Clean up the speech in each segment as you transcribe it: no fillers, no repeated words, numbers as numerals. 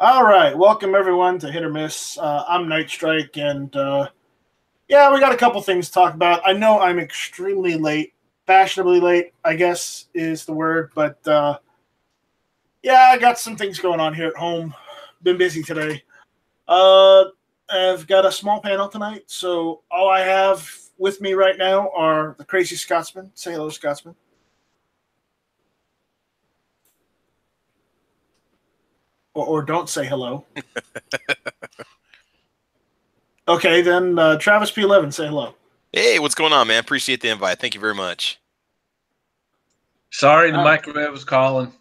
All right, welcome everyone to Hit or Miss. I'm Night Strike, and yeah, we got a couple things to talk about. I know I'm extremely late, fashionably late, I guess is the word, but yeah, I got some things going on here at home. Been busy today. I've got a small panel tonight, so all I have with me right now are the Crazy Scotsman. Say hello, Scotsman. Or don't say hello. Okay, then Travis P11, say hello. Hey, what's going on, man? Appreciate the invite. Thank you very much. Sorry, the microwave was calling.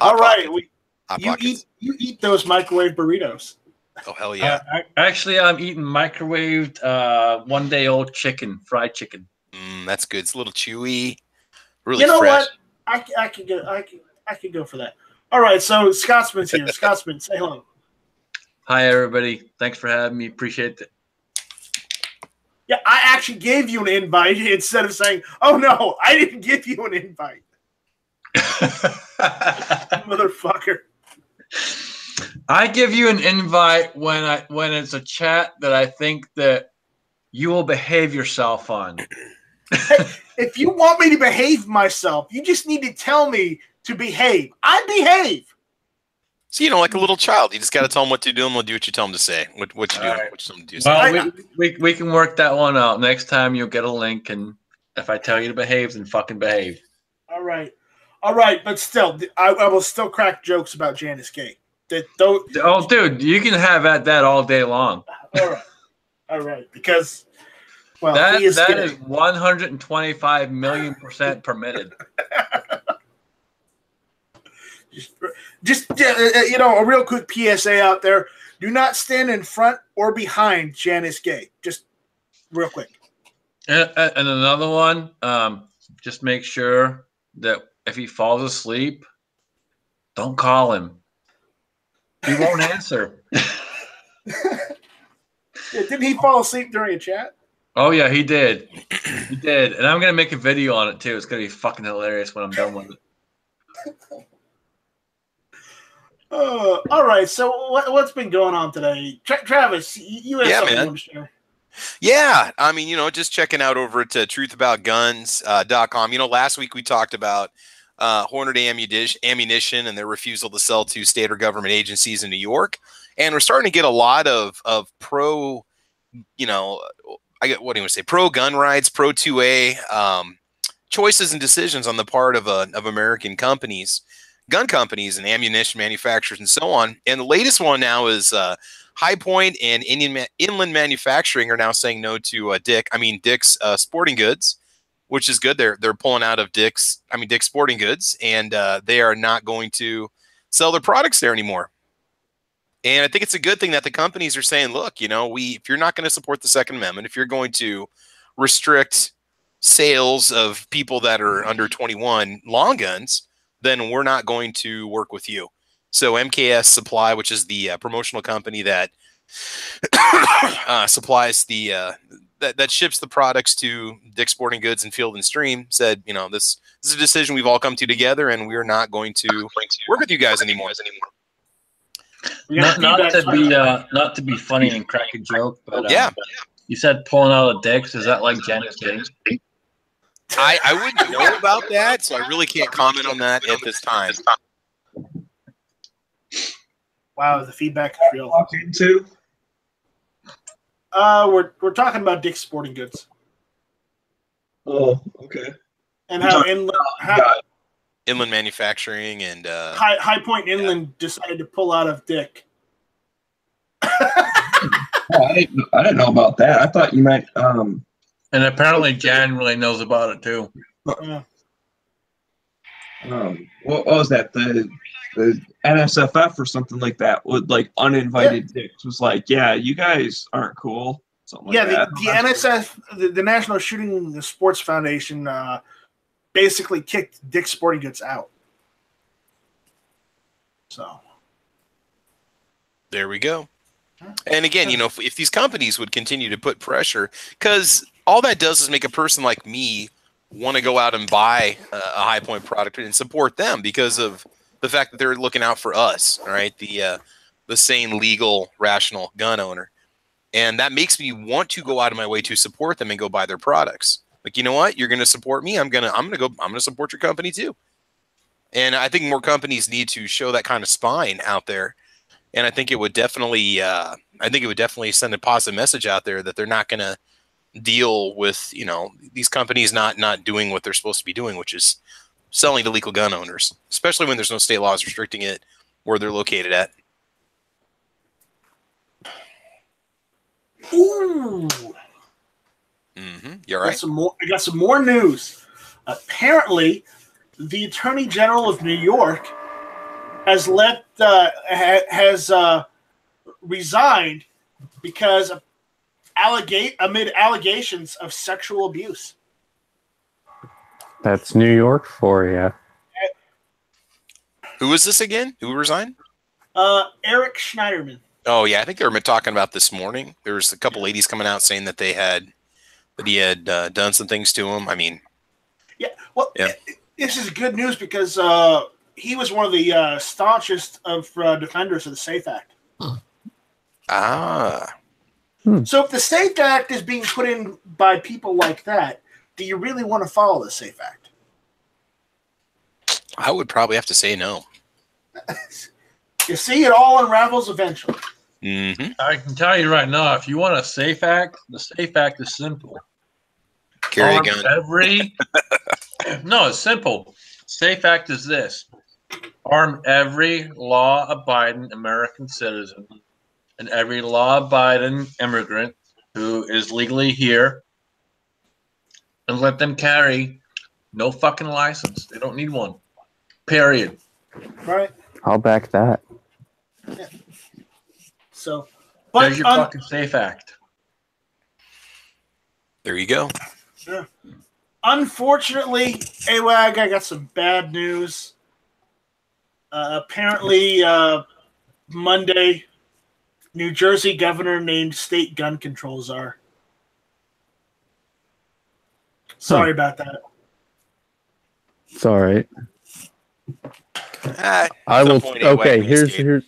All right, you eat those microwave burritos. Oh, hell yeah. Actually, I'm eating microwaved one-day-old chicken, fried chicken. That's good. It's a little chewy, really You know fresh. what? I could go for that. All right, so Scotsman's here. Scotsman, say hello. Hi, everybody. Thanks for having me. Appreciate it. Yeah, I actually gave you an invite instead of saying, "Oh no, I didn't give you an invite." Motherfucker. I give you an invite when it's a chat that I think that you will behave yourself on. Hey, if you want me to behave myself, you just need to tell me to behave. I behave. So, like a little child, you just got to tell them what to do, and we'll do what you tell them to say. What you do? Right. What you tell them to do. Well, we can work that one out. Next time you'll get a link, and if I tell you to behave, then fucking behave. All right, but still, I will still crack jokes about Janice Gay. Oh, dude, you can have that all day long. All right, because well, that is 125 million% permitted. Just a real quick PSA out there: do not stand in front or behind Janice Gay. Just real quick. And another one, just make sure that if he falls asleep, don't call him. He won't answer. Didn't he fall asleep during a chat? Oh, yeah, he did. He did. And I'm going to make a video on it, too. It's going to be fucking hilarious when I'm done with it. All right, so what's been going on today? Travis, you have something you want to share. Yeah, I mean, just checking out over at truthaboutguns.com. Last week we talked about Hornady ammunition and their refusal to sell to state or government agencies in New York. And we're starting to get a lot of pro, pro gun rights, pro 2A choices and decisions on the part of American companies, gun companies and ammunition manufacturers and so on. And the latest one now is High Point and Inland Manufacturing are now saying no to Dick's Sporting Goods, which is good. They're pulling out of Dick's Sporting Goods, and they are not going to sell their products there anymore. And I think it's a good thing that the companies are saying, look, if you're not going to support the Second Amendment, if you're going to restrict sales of people that are under 21 long guns, then we're not going to work with you. So MKS Supply, which is the promotional company that supplies that ships the products to Dick's Sporting Goods and Field and Stream, said, this is a decision we've all come to together, and we're not going to work with you guys anymore. Not to be funny and crack a joke, but yeah. You said pulling out of Dick's. Is that like Janice Gay? I wouldn't know about that, so I really can't comment on that at this time. Wow, the feedback is real. Into? We're talking about Dick's Sporting Goods. Oh, okay. And how Inland Manufacturing and High Point Inland decided to pull out of Dick. I didn't know about that. I thought you might. And apparently Jan really knows about it too. What was that? The NSFF or something like that with like uninvited dicks was like, yeah, you guys aren't cool. Something like that. The NSF, the National Shooting Sports Foundation, basically kicked Dick's Sporting Goods out. So there we go. And again, if these companies would continue to put pressure, because all that does is make a person like me want to go out and buy a High Point product and support them because of the fact that they're looking out for us, all right, the sane, legal, rational gun owner, and that makes me want to go out of my way to support them and go buy their products. Like, you know what? You're going to support me. I'm going to support your company too. And I think more companies need to show that kind of spine out there. And I think it would definitely, send a positive message out there that they're not going to deal with, these companies not doing what they're supposed to be doing, which is selling to legal gun owners, especially when there's no state laws restricting it where they're located at. Ooh. You all right? I got some more news. Apparently, the Attorney General of New York has resigned because of amid allegations of sexual abuse. That's New York for you. Who is this again? Who resigned? Eric Schneiderman. Oh yeah, I think they were talking about this morning. There was a couple ladies coming out saying that he had done some things to him. I mean, this is good news because he was one of the staunchest of defenders of the SAFE Act. So if the SAFE Act is being put in by people like that, do you really want to follow the SAFE Act? I would probably have to say no. You see, it all unravels eventually. I can tell you right now, if you want a SAFE Act, the SAFE Act is simple. Carry a gun. No, it's simple. SAFE Act is this. Arm every law-abiding American citizen and every law-abiding immigrant who is legally here and let them carry no fucking license. They don't need one. Period. Right. I'll back that. Yeah. So, there's your fucking SAFE Act. There you go. Yeah. Unfortunately, AWAG, I got some bad news. Apparently, Monday, New Jersey governor named state gun control czar. Sorry about that. It's all right. I will. Okay, here's.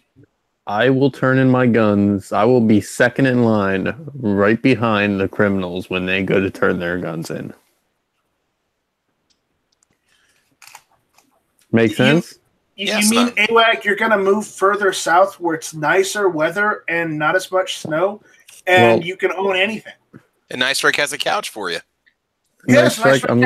I will turn in my guns. I will be second in line, right behind the criminals when they go to turn their guns in. Make sense? You mean, AWAC, you're going to move further south where it's nicer weather and not as much snow, and you can own anything. And Night Strike has a couch for you. Yes, Night Strike, I'm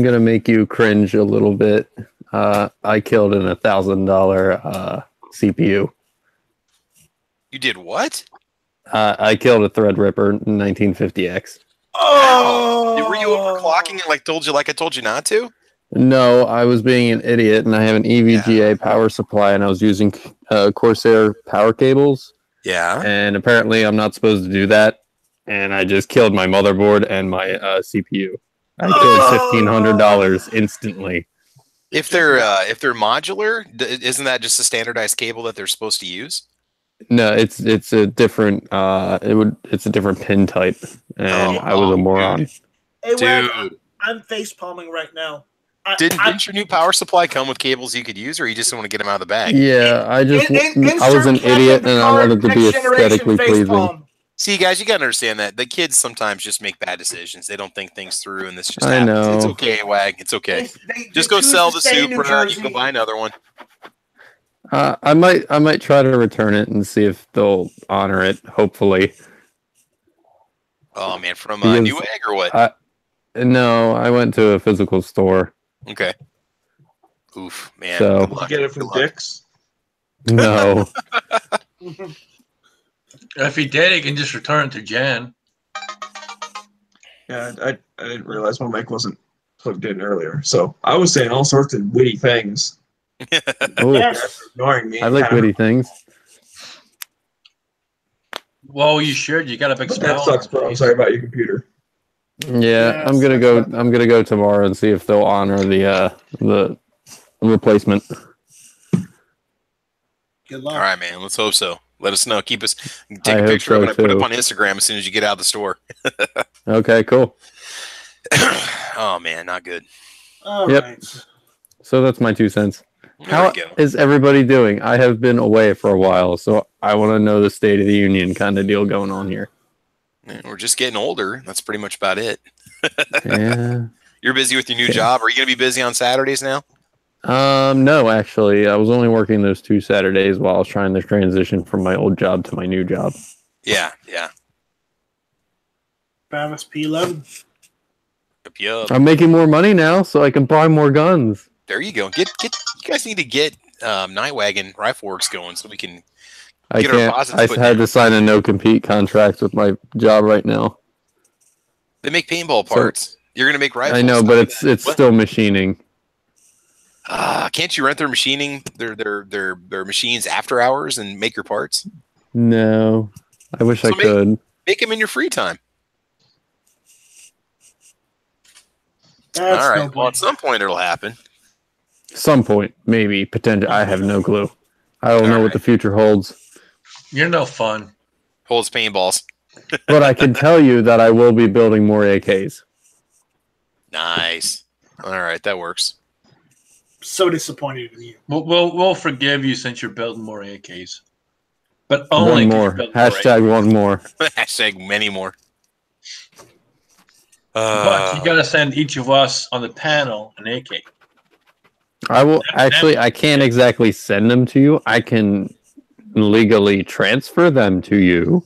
gonna make you cringe a little bit. I killed an $1,000 CPU. You did what? I killed a Threadripper 1950X. Oh! Were you overclocking it like I told you not to? No, I was being an idiot, and I have an EVGA power supply, and I was using Corsair power cables. Yeah. And apparently I'm not supposed to do that, and I just killed my motherboard and my CPU. I killed $1,500 instantly. If they're modular, isn't that just a standardized cable that they're supposed to use? No, it's a different it's a different pin type, and I was a moron. Hey, dude, I'm face palming right now. Didn't your new power supply come with cables you could use, or you just want to get them out of the bag? Yeah, I was an idiot, and I wanted to be aesthetically pleasing. See, guys, you gotta understand that the kids sometimes just make bad decisions. They don't think things through, and this just I happens. know. It's okay, Wag. It's okay. Just go sell the Supra. You can go buy another one. I might try to return it and see if they'll honor it. Hopefully. Oh man, from Newegg or what? No, I went to a physical store. Okay. Oof, man. So get it from Dick's? No. If he did, he can just return it to Jan. Yeah, I didn't realize my mic wasn't plugged in earlier. So I was saying all sorts of witty things. Yes. Ignoring me. I like witty things. Well, you should. You got a big smile. That sucks, bro. I'm sorry about your computer. Yeah, I'm gonna go tomorrow and see if they'll honor the replacement. Good luck. All right, man. Let's hope so. Let us know. Take a picture of it and put it up on Instagram as soon as you get out of the store. Okay, cool. Oh man, not good. All Yep. right. So that's my 2 cents. How There we go. is everybody doing? I have been away for a while, so I want to know the State of the Union kind of deal going on here. Yeah, we're just getting older. That's pretty much about it. Yeah. You're busy with your new Okay. job. Are you going to be busy on Saturdays now? No, actually, I was only working those 2 Saturdays while I was trying to transition from my old job to my new job. Yeah. Travis P11. Yup. I'm making more money now, so I can buy more guns. There you go. Get. You guys need to get Nightwagon Rifle Works going so we can. I Get our can't. deposits I put had down. to sign a no compete contract with my job right now. They make paintball So- parts. You're going to make rifles. I know, but it's What? still machining. Can't you rent their machining their machines after hours and make your parts? No, I wish I So could. Make them in your free time. That's All no right. Well, at some point it'll happen. Some point, maybe potential. I have no clue. I don't know All what the future holds, You're no fun. Holds paintballs. but I can tell you that I will be building more AKs. Nice. All right, that works. So disappointed in you. We'll forgive you since you're building more AKs, but only One 'cause more. you're building more Hashtag one more. Hashtag many more. But you gotta send each of us on the panel an AK. I will actually. I can't exactly send them to you. I can legally transfer them to you.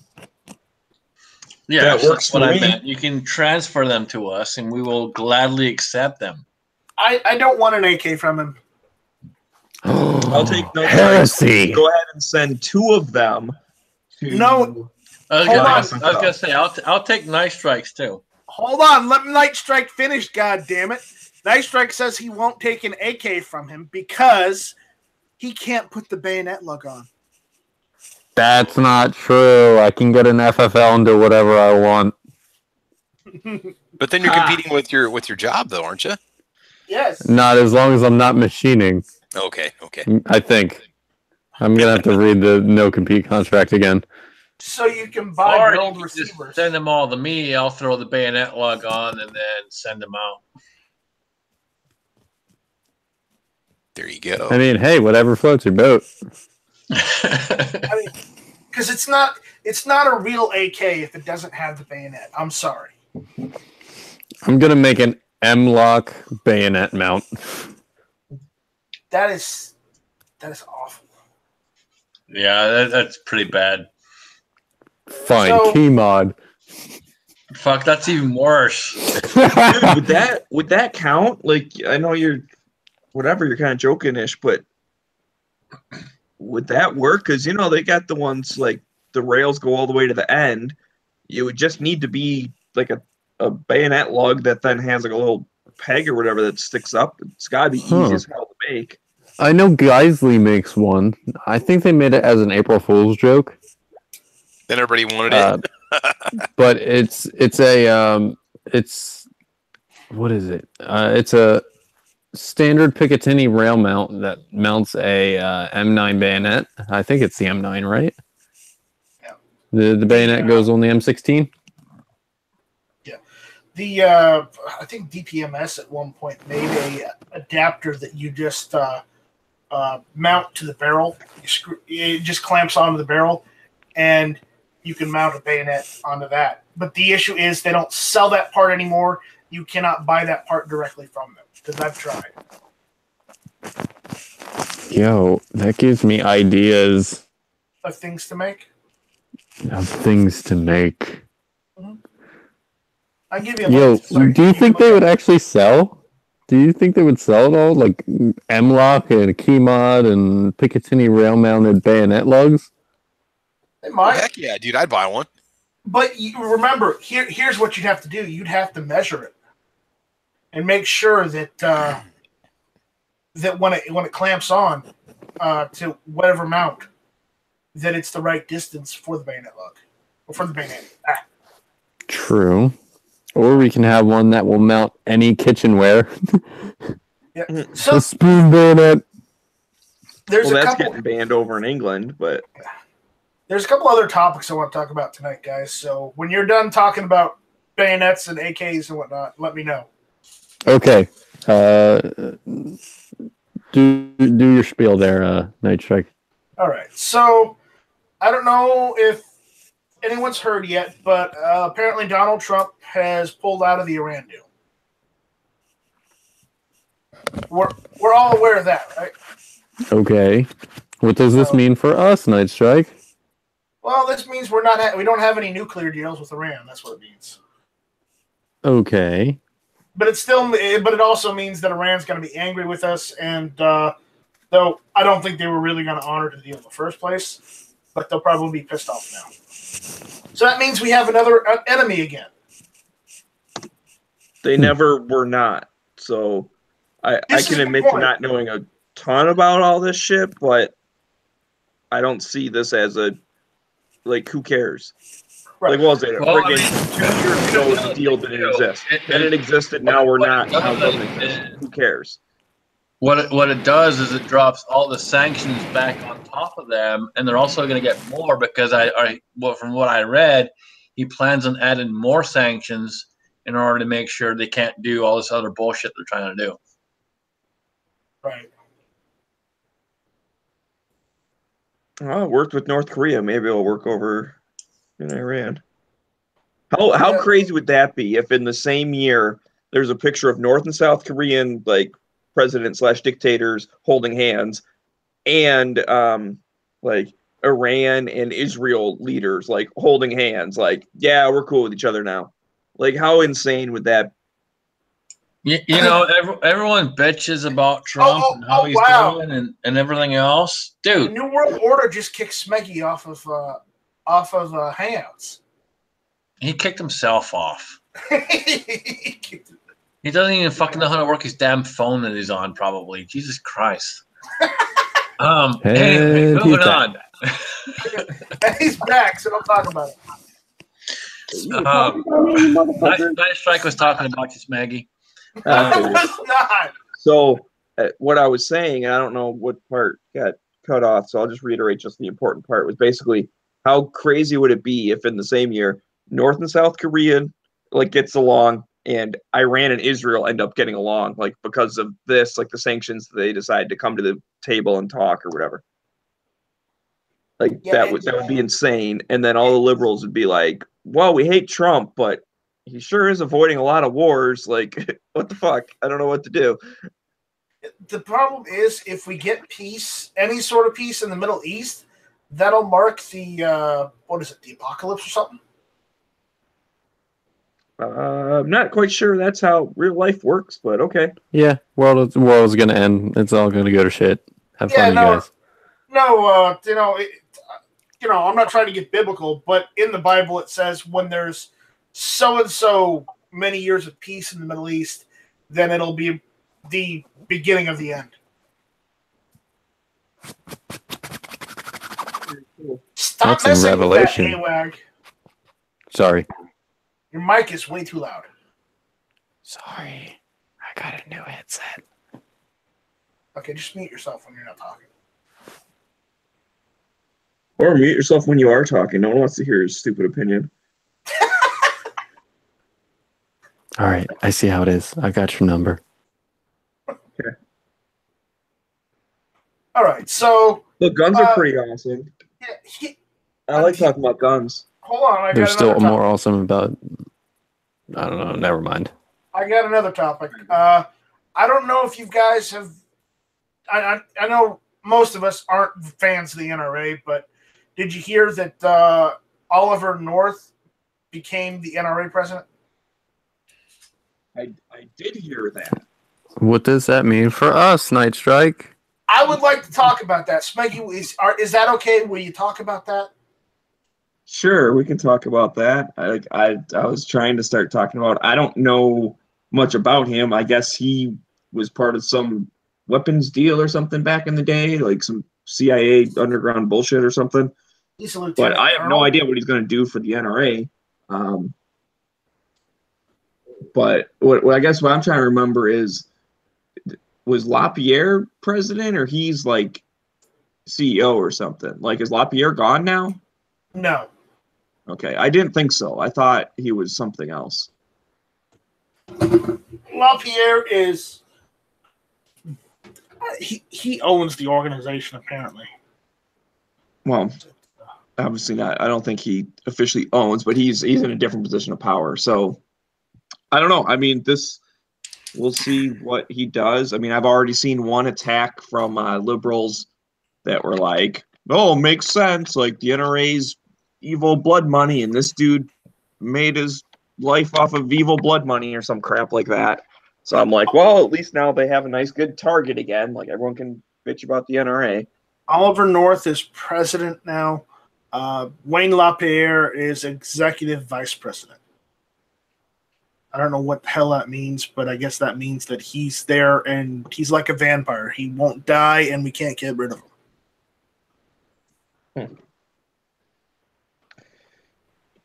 Yeah, That so works that's what for I me. meant. You can transfer them to us, and we will gladly accept them. I don't want an AK from him. I'll take no heresy. Go ahead and send 2 of them. To No. I was Hold gonna, on. I was gonna say I'll take Night Strikes too. Hold on, let Night Strike finish, God damn it! Night Strike says he won't take an AK from him because he can't put the bayonet lug on. That's not true. I can get an FFL and do whatever I want. But then you're Ah. competing with your job, though, aren't you? Yes. Not as long as I'm not machining. Okay. I think I'm gonna have to read the no compete contract again. So you can buy Or you build can just receivers. send them all to me. I'll throw the bayonet lug on and then send them out. There you go. I mean, hey, whatever floats your boat. I mean, because it's not a real AK if it doesn't have the bayonet. I'm sorry. I'm gonna make an M-lock bayonet mount. That is awful. Yeah, that's pretty bad. Fine, So- key mod. Fuck, that's even worse. Dude, would that count? Like, I know you're kind of joking-ish, but would that work? Because, they got the ones, like, the rails go all the way to the end. It would just need to be, like, a bayonet lug that then has, like, a little peg or whatever that sticks up. It's got to be Huh. easy as hell to make. I know Geisley makes one. I think they made it as an April Fool's joke. Then everybody wanted it. But it's what is it? It's a standard Picatinny rail mount that mounts a M9 bayonet. I think it's the M9, right? Yeah. The bayonet goes on the M16. I think DPMS at one point made a adapter that you just mount to the barrel. It just clamps onto the barrel, and you can mount a bayonet onto that. But the issue is they don't sell that part anymore. You cannot buy that part directly from them because I've tried. Yo, that gives me ideas Of things to make. of things to make. I give you. Yo, Sorry, do you think they would actually sell? Do you think they would sell it all? Like M-lock and key mod and Picatinny rail mounted bayonet lugs? They might. Heck yeah, dude, I'd buy one. But you remember, here's what you'd have to do. You'd have to measure it and make sure that that when it clamps on to whatever mount, that it's the right distance for the bayonet lug or for the bayonet. True. Or we can have one that will mount any kitchenware. Yeah. So A spoon bayonet. there's Well, a that's couple. getting banned over in England, but There's a couple other topics I want to talk about tonight, guys. So when you're done talking about bayonets and AKs and whatnot, let me know. Okay. do your spiel there, Night Strike. All right. So I don't know if anyone's heard yet, but apparently Donald Trump has pulled out of the Iran deal. We're all aware of that, right? Okay. What does this mean for us, Night Strike? Well, this means we don't have any nuclear deals with Iran. That's what it means. Okay. But it also means that Iran's going to be angry with us, and though I don't think they were really going to honor the deal in the first place, but they'll probably be pissed off now. So that means we have another enemy again. They never were not. So I can admit to not knowing a ton about all this shit, but I don't see this as a, like, who cares? Right. Like, what was it? Well, 2 years ago, the deal didn't exist. Then it existed, now we're not. Now it doesn't exist. Who cares? What it does is it drops all the sanctions back on top of them, and they're also going to get more because from what I read, he plans on adding more sanctions in order to make sure they can't do all this other bullshit they're trying to do. Right. Well, it worked with North Korea. Maybe it'll work over in Iran. How crazy would that be if in the same year there's a picture of North and South Korean, like, president/dictators holding hands, and like Iran and Israel leaders like holding hands, like, yeah, we're cool with each other now. Like, how insane would that? You know, everyone bitches about Trump and how he's doing and everything else, dude. The New World Order just kicked Smeggy off of Hangouts. He kicked himself off. He doesn't even fucking know how to work his damn phone that he's on, probably. Jesus Christ. Anyway, moving on. He's back, so don't talk about it. Night Strike was talking about you, Maggie. So, what I was saying, I don't know what part got cut off, so I'll just reiterate just the important part, was basically how crazy would it be if in the same year, North and South Korea, like, gets along, and Iran and Israel end up getting along, like, because of this, like, the sanctions, they decide to come to the table and talk or whatever. Like, that would be insane. And then all the liberals would be like, well, we hate Trump, but he sure is avoiding a lot of wars. Like, what the fuck? I don't know what to do. The problem is, if we get peace, any sort of peace in the Middle East, that'll mark the, the apocalypse or something? I'm not quite sure that's how real life works, but okay. Yeah, world is gonna end. It's all gonna go to shit. Have fun, you guys. No, I'm not trying to get biblical, but in the Bible it says when there's so and so many years of peace in the Middle East, then it'll be the beginning of the end. Stop That's in Revelation. With that, AWAG. Sorry. Your mic is way too loud. Sorry. I got a new headset. Okay, just mute yourself when you're not talking. Or mute yourself when you are talking. No one wants to hear your stupid opinion. All right, I see how it is. I got your number. Okay. All right, so... Look, guns are pretty awesome. Yeah, I like talking about guns. Hold on, They're still more awesome about... I don't know, never mind. I got another topic. I don't know if you guys have... I know most of us aren't fans of the NRA, but did you hear that Oliver North became the NRA president? I did hear that. What does that mean for us, Night Strike? I would like to talk about that. Smeggy, is that okay? Will you talk about that? Sure, we can talk about that. I was trying to start talking about. I don't know much about him. I guess he was part of some weapons deal or something back in the day, like some CIA underground bullshit or something. But I have no idea what he's going to do for the NRA. But what I guess what I'm trying to remember is, was LaPierre president, or he's like CEO or something? Like, is LaPierre gone now? No. Okay, I didn't think so. I thought he was something else. LaPierre is... He owns the organization apparently. Well, obviously not. I don't think he officially owns, but he's in a different position of power. So I don't know. I mean, we'll see what he does. I mean, I've already seen one attack from liberals that were like, "Oh, makes sense. Like the NRA's evil blood money, and this dude made his life off of evil blood money or some crap like that." So I'm like, well, at least now they have a nice, good target again. Like everyone can bitch about the NRA. Oliver North is president now. Wayne LaPierre is executive vice president. I don't know what the hell that means, but I guess that means that he's there and he's like a vampire. He won't die, and we can't get rid of him.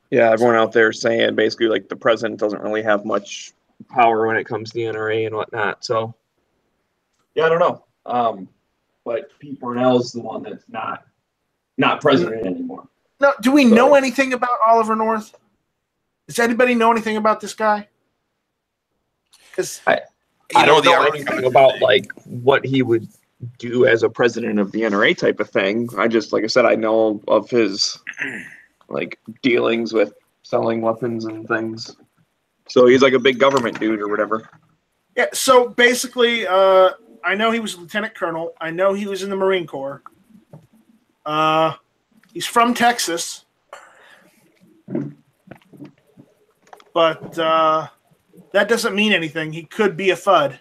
Yeah, everyone out there saying basically like the president doesn't really have much power when it comes to the NRA and whatnot. So, yeah, I don't know. But Pete Burnell is the one that's not president anymore. No, do we know anything about Oliver North? Does anybody know anything about this guy? Because I don't know anything about like what he would do as a president of the NRA type of thing. I just, like I said, I know of his like dealings with selling weapons and things. So he's like a big government dude or whatever. Yeah. So basically, I know he was a lieutenant colonel. I know he was in the Marine Corps. He's from Texas, but that doesn't mean anything. He could be a FUD.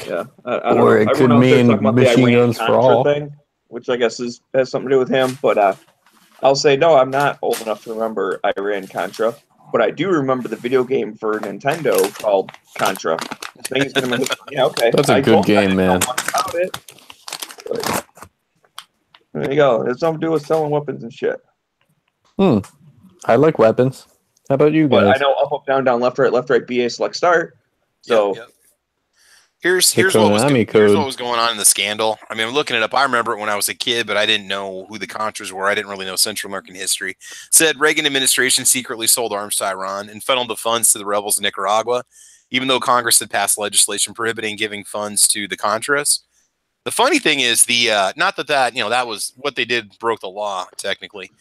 Yeah, I don't Or know. it could mean machine guns for all. Thing, which I guess has something to do with him. But I'll say no. I'm not old enough to remember Iran Contra, but I do remember the video game for Nintendo called Contra. Yeah, okay. That's a good game, man. There you go. It's something to do with selling weapons and shit. I like weapons. How about you guys? But I know up, down, left, right, BA, select, start. So yep. Here's what was going on in the scandal. I mean, I'm looking it up. I remember it when I was a kid, but I didn't know who the Contras were. I didn't really know Central American history. It said Reagan administration secretly sold arms to Iran and funneled the funds to the rebels in Nicaragua, even though Congress had passed legislation prohibiting giving funds to the Contras. The funny thing is not that that was what they did broke the law technically,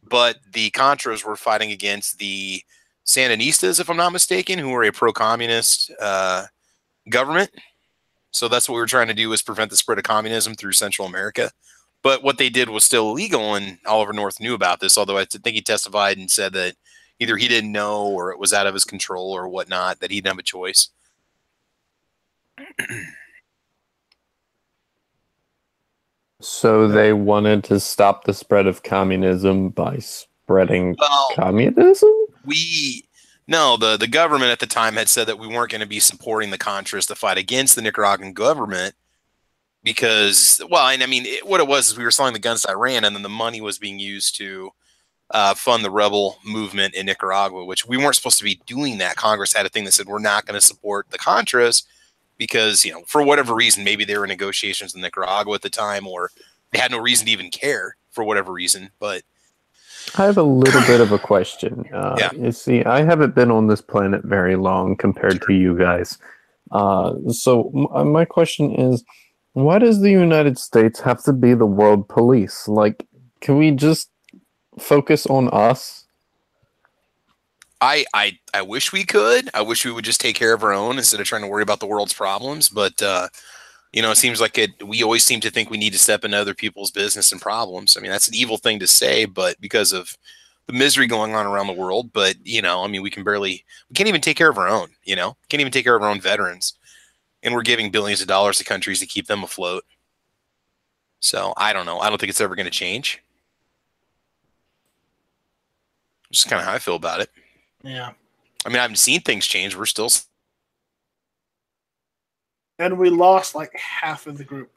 but the Contras were fighting against the Sandinistas, if I'm not mistaken, who were a pro-communist government. So that's what we were trying to do, was prevent the spread of communism through Central America. But what they did was still illegal, and Oliver North knew about this, although I think he testified and said that either he didn't know or it was out of his control or whatnot, that he didn't have a choice. So they wanted to stop the spread of communism by spreading communism? No, the government at the time had said that we weren't going to be supporting the Contras to fight against the Nicaraguan government because, what it was is we were selling the guns to Iran, and then the money was being used to fund the rebel movement in Nicaragua, which we weren't supposed to be doing that. Congress had a thing that said we're not going to support the Contras because, for whatever reason, maybe they were in negotiations in Nicaragua at the time, or they had no reason to even care for whatever reason, but I have a little bit of a question. Yeah. You see, I haven't been on this planet very long compared to you guys. So my question is, why does the United States have to be the world police? Like, can we just focus on us? I wish we could. I wish we would just take care of our own instead of trying to worry about the world's problems. But, it seems like we always seem to think we need to step into other people's business and problems. I mean, that's an evil thing to say, but because of the misery going on around the world. But, we can't even take care of our own, can't even take care of our own veterans. And we're giving billions of dollars to countries to keep them afloat. So I don't know. I don't think it's ever going to change. Just kind of how I feel about it. Yeah. I mean, I haven't seen things change. We're still. And we lost like half of the group.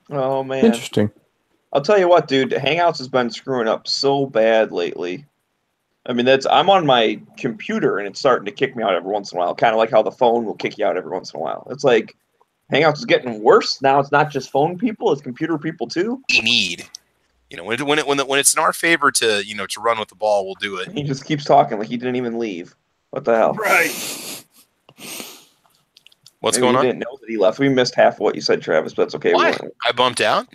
Oh, man. Interesting. I'll tell you what, dude. Hangouts has been screwing up so bad lately. I mean, I'm on my computer, and it's starting to kick me out every once in a while. Kind of like how the phone will kick you out every once in a while. It's like Hangouts is getting worse. Now it's not just phone people; it's computer people too. We need, when it's in our favor to to run with the ball, we'll do it. He just keeps talking like he didn't even leave. What the hell? Right. What's Maybe going we on? didn't know that he left. We missed half of what you said, Travis, but that's okay. Why? I bumped out?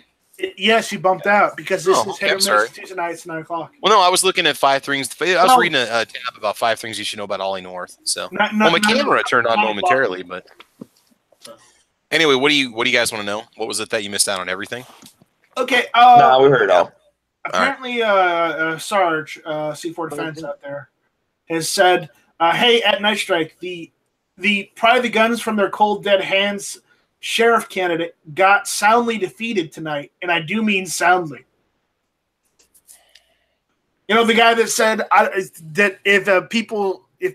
Yes, you bumped out because this Oh, is okay, hit or I'm sorry. miss Tuesday nights, 9 o'clock. Well, no, I was looking at 5 things. I was Oh. reading a tab about 5 things you should know about Ollie North. So, Not- well, my not- camera turned on not- momentarily, but anyway, what do you guys want to know? What was it that you missed out on? Everything? Okay. Nah, we heard it all. Apparently, Sarge, C4 Defense out there, has said, "Hey, at Night Strike, the pry the guns from their cold dead hands sheriff candidate got soundly defeated tonight, and I do mean soundly." You know, the guy that said that if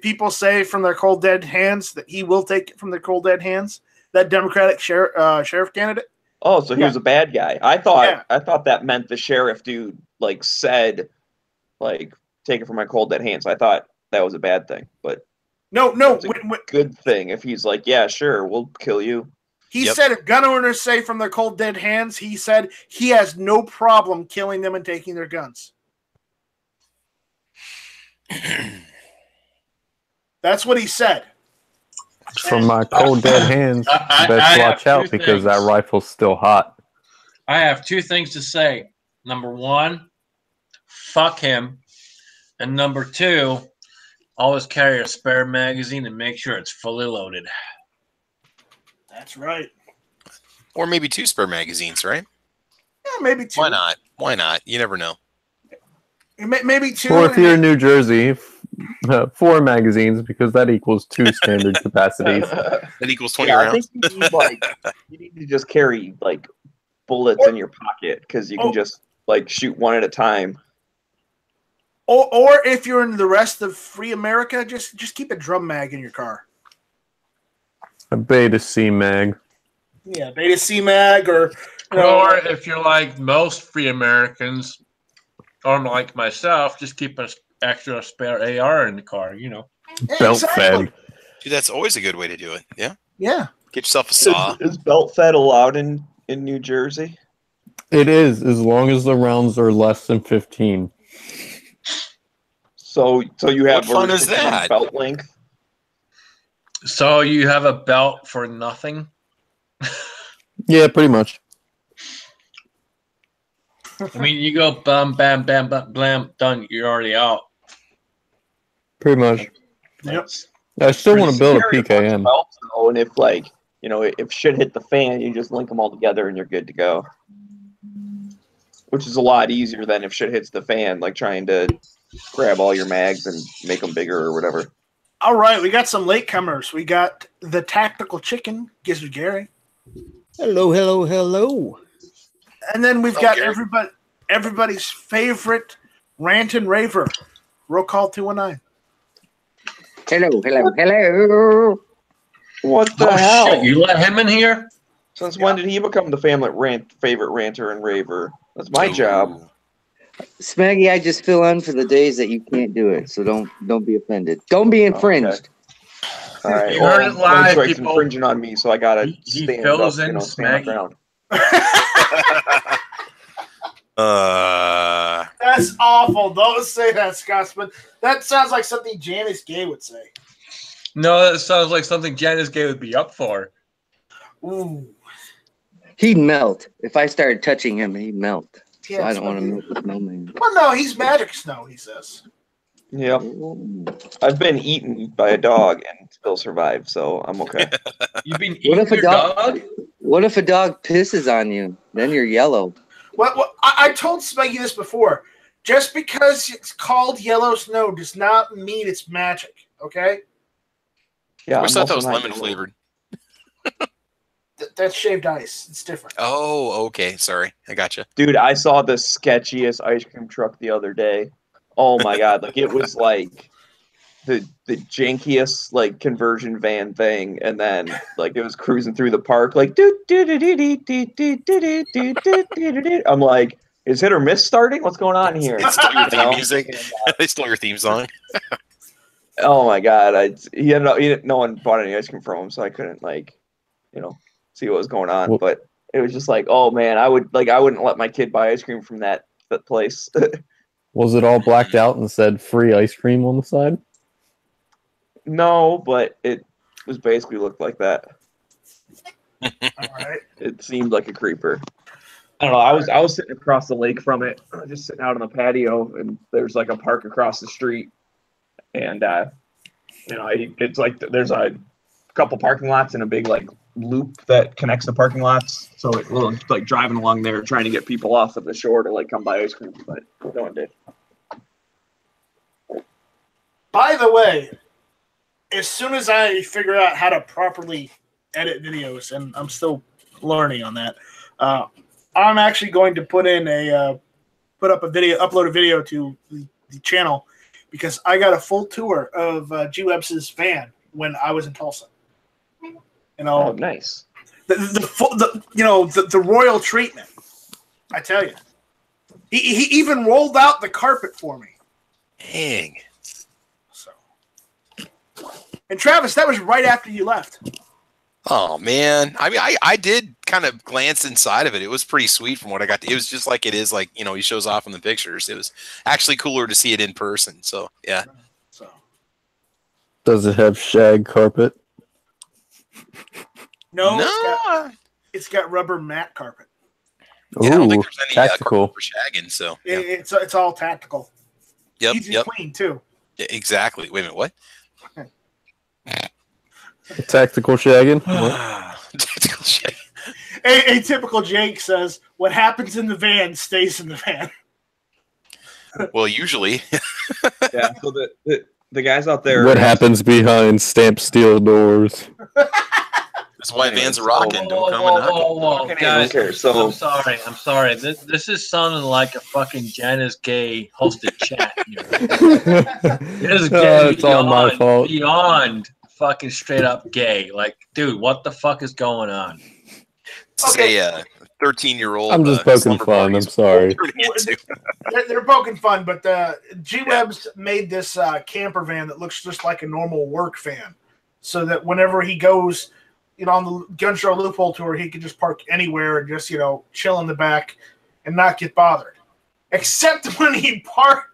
people say from their cold dead hands that he will take it from their cold dead hands, that Democratic sheriff candidate. Oh, so he Yeah. was a bad guy. I thought that meant the sheriff dude said take it from my cold dead hands. I thought that was a bad thing, but No. it's a good thing if he's like, yeah, sure, we'll kill you. He Yep. said if gun owners say from their cold dead hands, he said he has no problem killing them and taking their guns. That's what he said. From my cold dead hands, I best have watch out two because that things. rifle's still hot. I have 2 things to say. Number 1, fuck him. And number 2, always carry a spare magazine and make sure it's fully loaded. That's right. Or maybe 2 spare magazines, right? Yeah, maybe 2. Why not? Why not? You never know. Maybe 2. Or if you're in New Jersey, 4 magazines because that equals 2 standard capacities. That equals 20 Yeah, I rounds. think you need to just carry bullets in your pocket because you can just shoot one at a time. Or if you're in the rest of free America, just keep a drum mag in your car. A Beta C mag. Yeah, Beta C mag or Or if you're like most free Americans, or like myself, just keep an extra spare AR in the car, you know. Yeah, Belt exactly. fed. Dude, that's always a good way to do it. Yeah. Yeah. Get yourself a saw. Is belt fed allowed in New Jersey? It is, as long as the rounds are less than 15. So you have What fun a is restriction on that? belt length? So you have a belt for nothing? Yeah, pretty much. I mean, you go bam, bam, bam, bam, blam, done. You're already out. Pretty much. Yep. I still want to build a Carry bunch of PKM. belts, though, and if if shit hit the fan, you just link them all together and you're good to go. Which is a lot easier than if shit hits the fan, like trying to grab all your mags and make them bigger or whatever. All right, we got some latecomers. We got the Tactical Chicken, Gizzard Gary. Hello. And then we've Oh, got Gary. everybody's favorite rant and raver, Roll Call 219. Hello. What the Oh, hell? shit. You let him in here? Since when did he become the favorite ranter and raver? That's my job. Smaggy, I just fill in for the days that you can't do it, so don't be offended. Don't be infringed. All right. You heard it live, Strike's people. infringing on me, so I gotta He stand fills up, in stand my Smaggy. ground. That's awful. Don't say that, Scotsman. That sounds like something Janice Gay would say. No, that sounds like something Janice Gay would be up for. Ooh. He'd melt. If I started touching him, he'd melt. So Yeah, I don't want to melt with no man. Well, no, he's magic snow, he says. Yep. I've been eaten by a dog and still survived, so I'm okay. You've been What eating if a your dog? dog? What if a dog pisses on you? Then you're yellow. Well, I told Smeggy this before. Just because it's called yellow snow does not mean it's magic, okay? Yeah, I always I'm thought that was also not lemon yellow. flavored. That's shaved ice. It's different. Oh, okay. Sorry. I gotcha. Dude, I saw the sketchiest ice cream truck the other day. Oh my god, it was like the jankiest conversion van thing, and then it was cruising through the park I'm like, is hit or miss starting? What's going on here? It's still your You know? theme music. It's still your theme song. Oh my god, no one bought any ice cream from him, so I couldn't see what was going on. Well- But it was just oh man, I wouldn't let my kid buy ice cream from that place. Was it all blacked out and said free ice cream on the side? No, but it was basically looked like that. All right. It seemed like a creeper. I don't know. I was sitting across the lake from it, just sitting out on the patio, and there's like a park across the street, and it's like there's a couple parking lots and a big like loop that connects the parking lots. So it was like driving along there, trying to get people off of the shore to like come buy ice cream, but no one did. By the way, as soon as I figure out how to properly edit videos, and I'm still learning on that, I'm actually going to upload a video to the channel, because I got a full tour of G-Web's van when I was in Tulsa. Oh, nice. The royal treatment. I tell you, he even rolled out the carpet for me. Dang. So, and Travis, that was right after you left. Oh man, I mean, I did kind of glance inside of it. It was pretty sweet from what I got. It was just like it is, like, he shows off in the pictures. It was actually cooler to see it in person. So yeah. So, Does it have shag carpet? no. No, It's got rubber mat carpet. yeah, I don't think Ooh, there's any tactical. carpet for shagging. So yeah. It's all tactical. Yep, Easy yep, to clean too. yeah, exactly. Wait a minute, what? Tactical shagging? What? Tactical shagging. A typical Jake says, "What happens in the van stays in the van." Well, usually. Yeah. So the guys out there. What happens behind stamped steel doors? That's why vans are rocking. Don't come and knock. Whoa, Okay, guys! okay, so- I'm sorry. This is sounding like a fucking Janice Gay hosted chat here. It is getting it's all my fault. beyond fucking straight up gay. Like, dude, what the fuck is going on? Say 13-year-old. I'm just poking fun. I'm sorry. They're poking fun, but G-Web's made this camper van that looks just like a normal work van, so that whenever he goes, on the Gun Show Loophole tour, he could just park anywhere and just, chill in the back and not get bothered. Except when he parked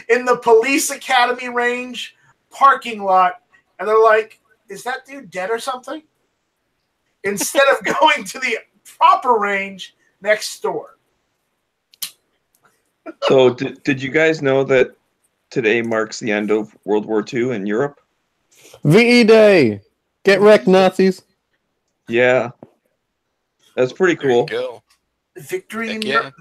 in the police academy range parking lot, and they're like, "Is that dude dead or something?" Instead of going to the proper range next door. So did you guys know that today marks the end of World War II in Europe? VE Day! Get wrecked, Nazis! Yeah. That's pretty There you cool. go. Victory Heck in yeah. Europe.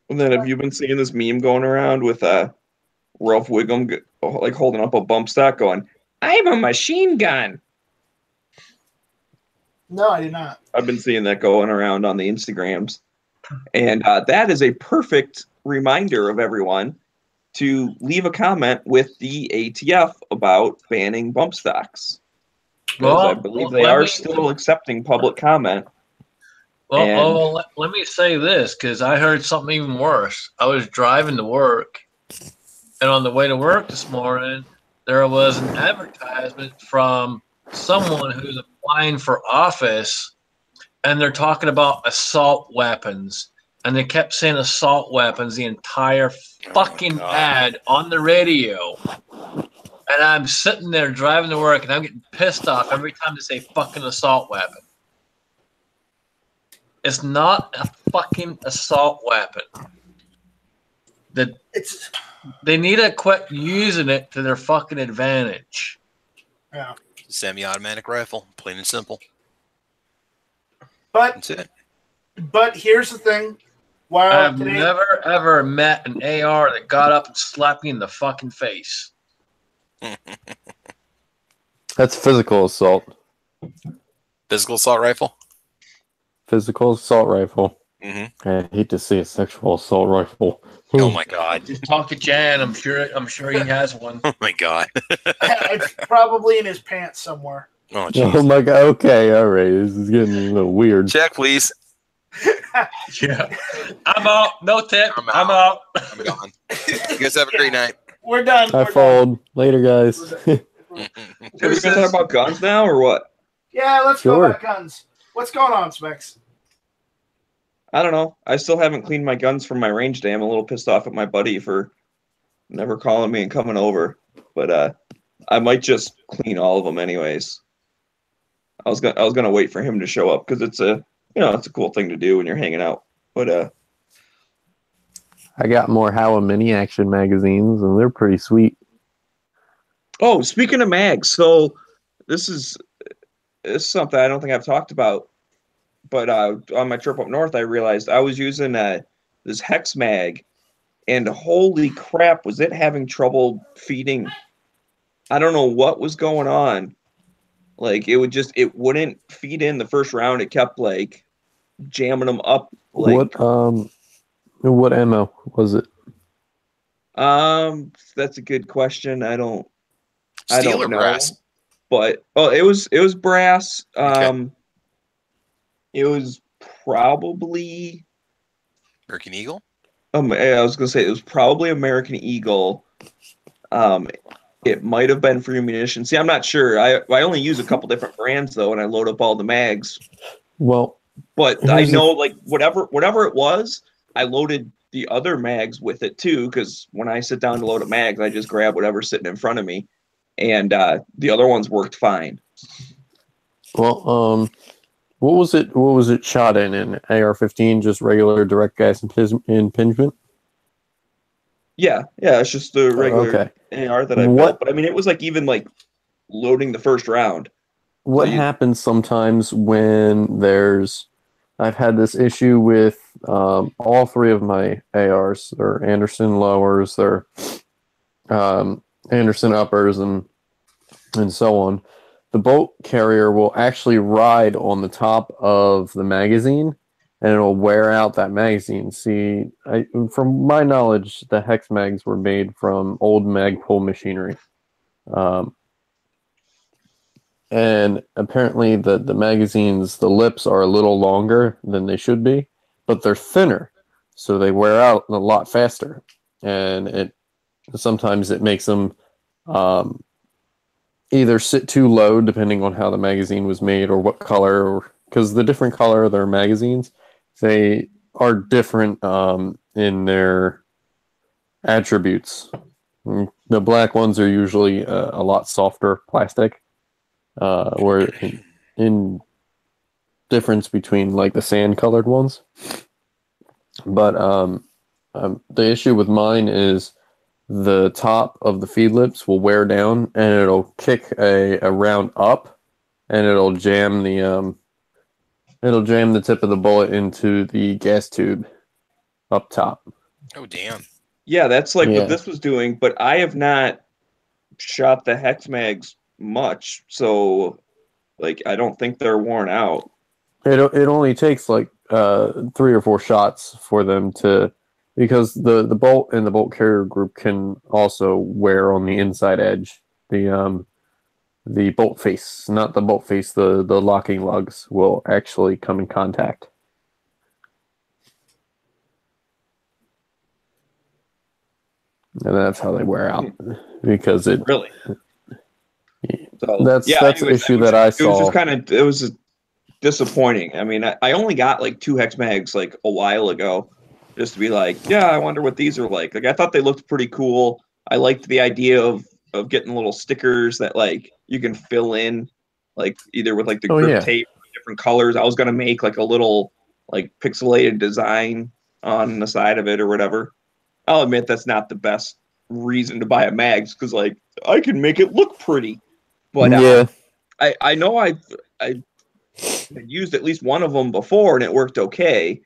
And then have you been seeing this meme going around with Ralph Wiggum like holding up a bump stock going, "I have a machine gun"? No, I did not. I've been seeing that going around on the Instagrams. And that is a perfect reminder of everyone to leave a comment with the ATF about banning bump stocks. Because I believe they are still accepting public comment. Let me say this, because I heard something even worse. I was driving to work, and on the way to work this morning, there was an advertisement from someone who's applying for office, and they're talking about assault weapons. And they kept saying assault weapons the entire fucking ad on the radio. And I'm sitting there driving to work, and I'm getting pissed off every time they say fucking assault weapon. It's not a fucking assault weapon. They need to quit using it to their fucking advantage. Yeah. Semi-automatic rifle, plain and simple. But That's it. But here's the thing. While I've never ever met an AR that got up and slapped me in the fucking face. That's physical assault. Physical assault rifle. Physical assault rifle. Mm-hmm. I hate to see a sexual assault rifle. Oh my god. Just talk to Jan. I'm sure he has one. Oh my god. it's probably in his pants somewhere. Oh Oh jeez. my god. Okay, all right. This is getting a little weird. Check, please. Yeah. I'm out. No tip. I'm I'm out. I'm gone. You guys have a great night. We're done. I We're done. fold. Later, guys. Are we going to talk about guns now or what? Yeah, let's go Sure. about guns. What's going on, Specs? I don't know. I still haven't cleaned my guns from my range day. I'm a little pissed off at my buddy for never calling me and coming over. But I might just clean all of them anyways. I was gonna wait for him to show up because it's a cool thing to do when you're hanging out. But I got more Howa mini action magazines, and they're pretty sweet. oh, speaking of mags, so this is something I don't think I've talked about. But on my trip up north, I realized I was using this Hex mag, and holy crap, was it having trouble feeding? I don't know what was going on. Like it wouldn't feed in the first round. It kept like jamming them up. Like, what ammo was it? that's a good question. I don't Steel or know. brass? But it was brass. Okay. It was probably American Eagle? I was gonna say it was probably American Eagle. It might have been for ammunition. See, I'm not sure. I only use a couple different brands though, and I load up all the mags. Well, But I know like whatever it was, I loaded the other mags with it too. Because when I sit down to load up mags, I just grab whatever's sitting in front of me, and the other ones worked fine. well, what was it? What was it shot in? An AR-15, just regular direct gas impingement? Yeah, it's just the regular AR that I built. But I mean, it was like even like loading the first round. What happens sometimes when I've had this issue with all three of my ARs. They're Anderson lowers, they're Anderson uppers, and so on. The bolt carrier will actually ride on the top of the magazine, and it'll wear out that magazine. See, from my knowledge, the Hex mags were made from old Magpul machinery. And apparently the magazines, the lips are a little longer than they should be, but they're thinner, so they wear out a lot faster. And sometimes it makes them either sit too low, depending on how the magazine was made or what color, because the different color of their magazines, they are different in their attributes. The black ones are usually a lot softer plastic, where in difference between like the sand colored ones. But the issue with mine is the top of the feed lips will wear down, and it'll kick a round up, and it'll jam the tip of the bullet into the gas tube up top. Oh damn! Yeah, that's like what this was doing. But I have not shot the Hex mags much, so like I don't think they're worn out. It only takes like 3 or 4 shots for them to. Because the bolt and the bolt carrier group can also wear on the inside edge. The bolt face, not the bolt face, the locking lugs will actually come in contact. And that's how they wear out. Because it really. So that's the issue that I saw. It was just it was disappointing. I mean, I only got like 2 Hex mags like a while ago. Just to be like, yeah, I wonder what these are like. Like I thought they looked pretty cool. I liked the idea of getting little stickers that like you can fill in, like either with like the grip tape, different colors. I was gonna make like a little like pixelated design on the side of it or whatever. I'll admit that's not the best reason to buy a mags because like I can make it look pretty. But I know I had used at least one of them before and it worked okay.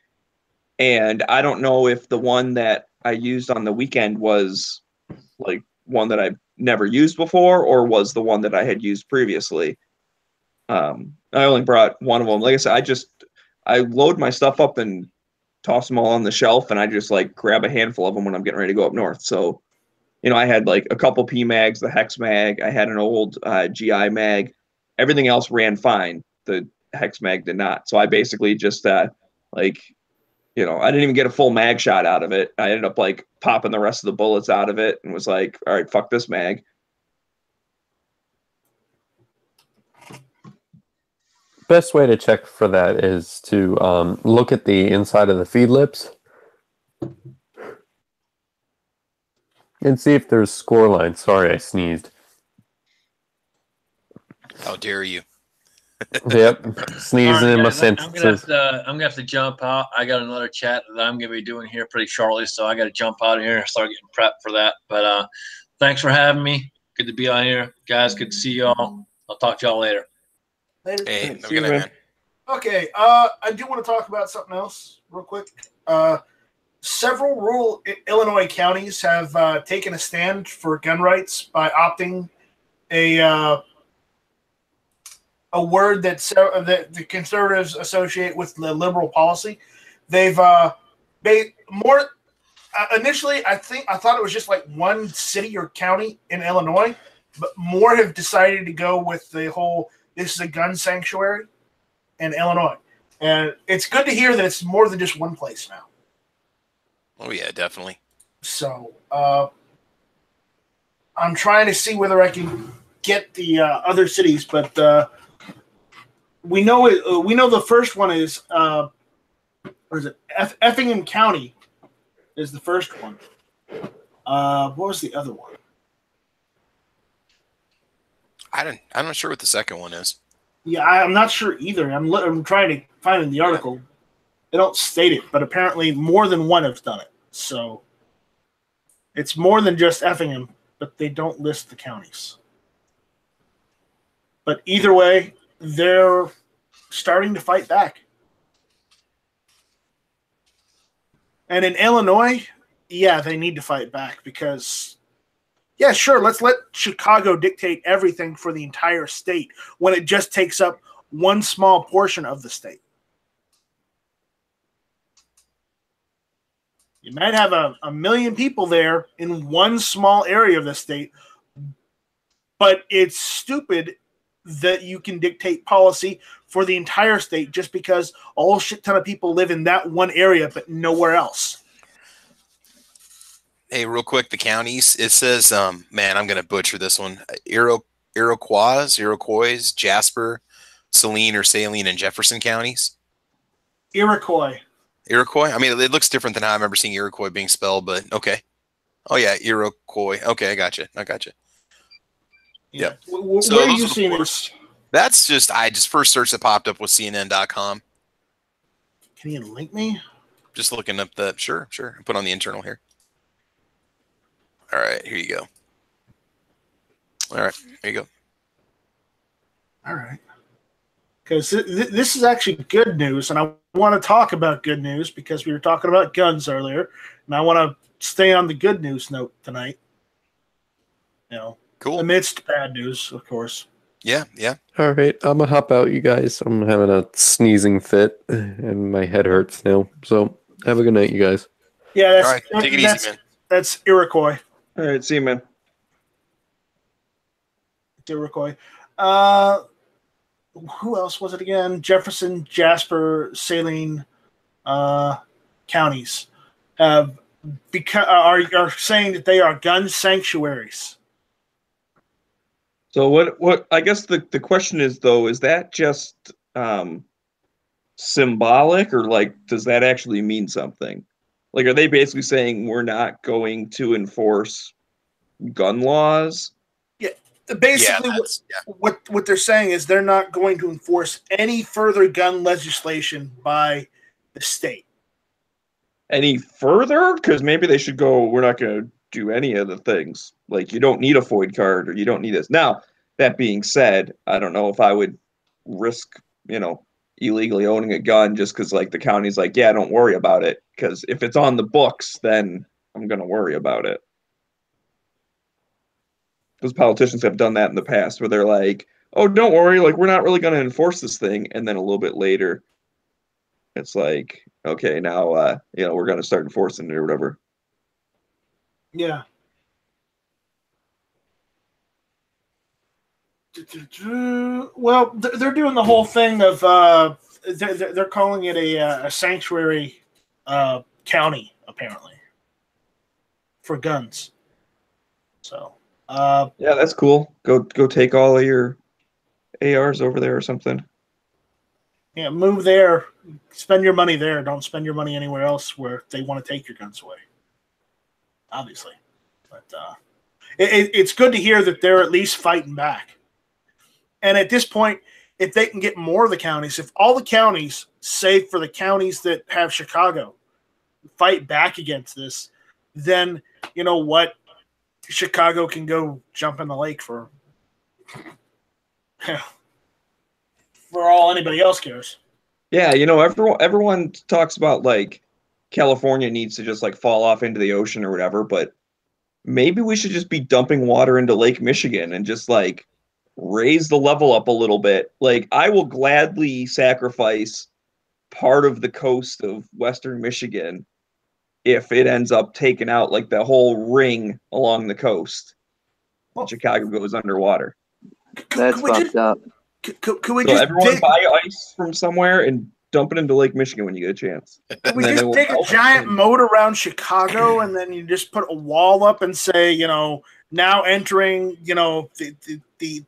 And I don't know if the one that I used on the weekend was like one that I've never used before or was the one that I had used previously. I only brought one of them. Like I said, I load my stuff up and toss them all on the shelf, and I just like grab a handful of them when I'm getting ready to go up north. So, I had like a couple P mags, the Hex mag. I had an old GI mag. Everything else ran fine. The Hex mag did not. So I basically just I didn't even get a full mag shot out of it. I ended up like popping the rest of the bullets out of it and was like, all right, fuck this mag. Best way to check for that is to look at the inside of the feed lips and see if there's score lines. Sorry, I sneezed. How dare you? Yep. Sneezing All right, in my guys, sentences. I'm gonna have to jump out. I got another chat that I'm gonna be doing here pretty shortly, so I got to jump out of here and start getting prepped for that. But thanks for having me. Good to be on here, guys. Good to see y'all. I'll talk to y'all later. Later. Hey, See no you, good night, man. man. Okay, I do want to talk about something else real quick. Several rural Illinois counties have taken a stand for gun rights by opting a word that the conservatives associate with the liberal policy. They've more initially. I thought it was just like one city or county in Illinois, but more have decided to go with the whole "this is a gun sanctuary" in Illinois, and it's good to hear that it's more than just one place now. Oh yeah, definitely. So I'm trying to see whether I can get the other cities, but we know it. We know the first one is or is it Effingham County is the first one. What was the other one? I'm not sure what the second one is. Yeah, I'm not sure either. I'm trying to find in the article. They don't state it, but apparently more than one have done it. So it's more than just Effingham, but they don't list the counties. But either way, they're starting to fight back. And in Illinois, yeah, they need to fight back because, yeah, sure, let's let Chicago dictate everything for the entire state when it just takes up one small portion of the state. You might have a million people there in one small area of the state, but it's stupid that you can dictate policy for the entire state just because a whole shit ton of people live in that one area but nowhere else. Hey, real quick, the counties. It says, man, I'm gonna butcher this one. Iroquois, Jasper, Saline, and Jefferson counties. Iroquois. I mean, it looks different than how I remember seeing Iroquois being spelled, but okay. Oh yeah, Iroquois. Okay, I got you. Yeah. So Where are those you are the seeing four. this? That's just first search that popped up was CNN.com. Can you link me? Just looking up the sure. Put on the internal here. All right, here you go. All right, here you go. All right. Because this is actually good news, and I want to talk about good news because we were talking about guns earlier, and I want to stay on the good news note tonight. You know, Cool. amidst bad news, of course. Yeah. All right, I'm gonna hop out, you guys. I'm having a sneezing fit, and my head hurts now. So have a good night, you guys. Yeah, All right, take it easy, man. That's Iroquois. All right, see you, man. Iroquois. Who else was it again? Jefferson, Jasper, Saline counties are saying that they are gun sanctuaries. So what I guess the question is though, is that just symbolic or like does that actually mean something? Like are they basically saying we're not going to enforce gun laws? Basically, what they're saying is they're not going to enforce any further gun legislation by the state. Any further? Because maybe they should go, we're not going to do any of the things. Like you don't need a FOID card or you don't need this. Now, that being said, I don't know if I would risk, illegally owning a gun just because like the county's like, yeah, don't worry about it. Because if it's on the books, then I'm going to worry about it. Those politicians have done that in the past where they're like, oh, don't worry, like we're not really going to enforce this thing. And then a little bit later, it's like, okay, now, we're going to start enforcing it or whatever. Yeah. Well, they're doing the whole thing of they're calling it a sanctuary county, apparently, for guns. So. Yeah, that's cool. Go take all of your ARs over there or something. Yeah, move there. Spend your money there. Don't spend your money anywhere else where they want to take your guns away. Obviously. But it's good to hear that they're at least fighting back. And at this point, if they can get more of the counties, if all the counties, save for the counties that have Chicago, fight back against this, then you know what? Chicago can go jump in the lake for all anybody else cares. Yeah, you know, everyone talks about like California needs to just like fall off into the ocean or whatever, but maybe we should just be dumping water into Lake Michigan and just like raise the level up a little bit. Like, I will gladly sacrifice part of the coast of Western Michigan if it ends up taking out like the whole ring along the coast. Well, Chicago goes underwater. That's fucked up. Could we So just everyone buy ice from somewhere and dump it into Lake Michigan when you get a chance. Could we just take a giant moat around Chicago and then you just put a wall up and say, you know, now entering, you know, the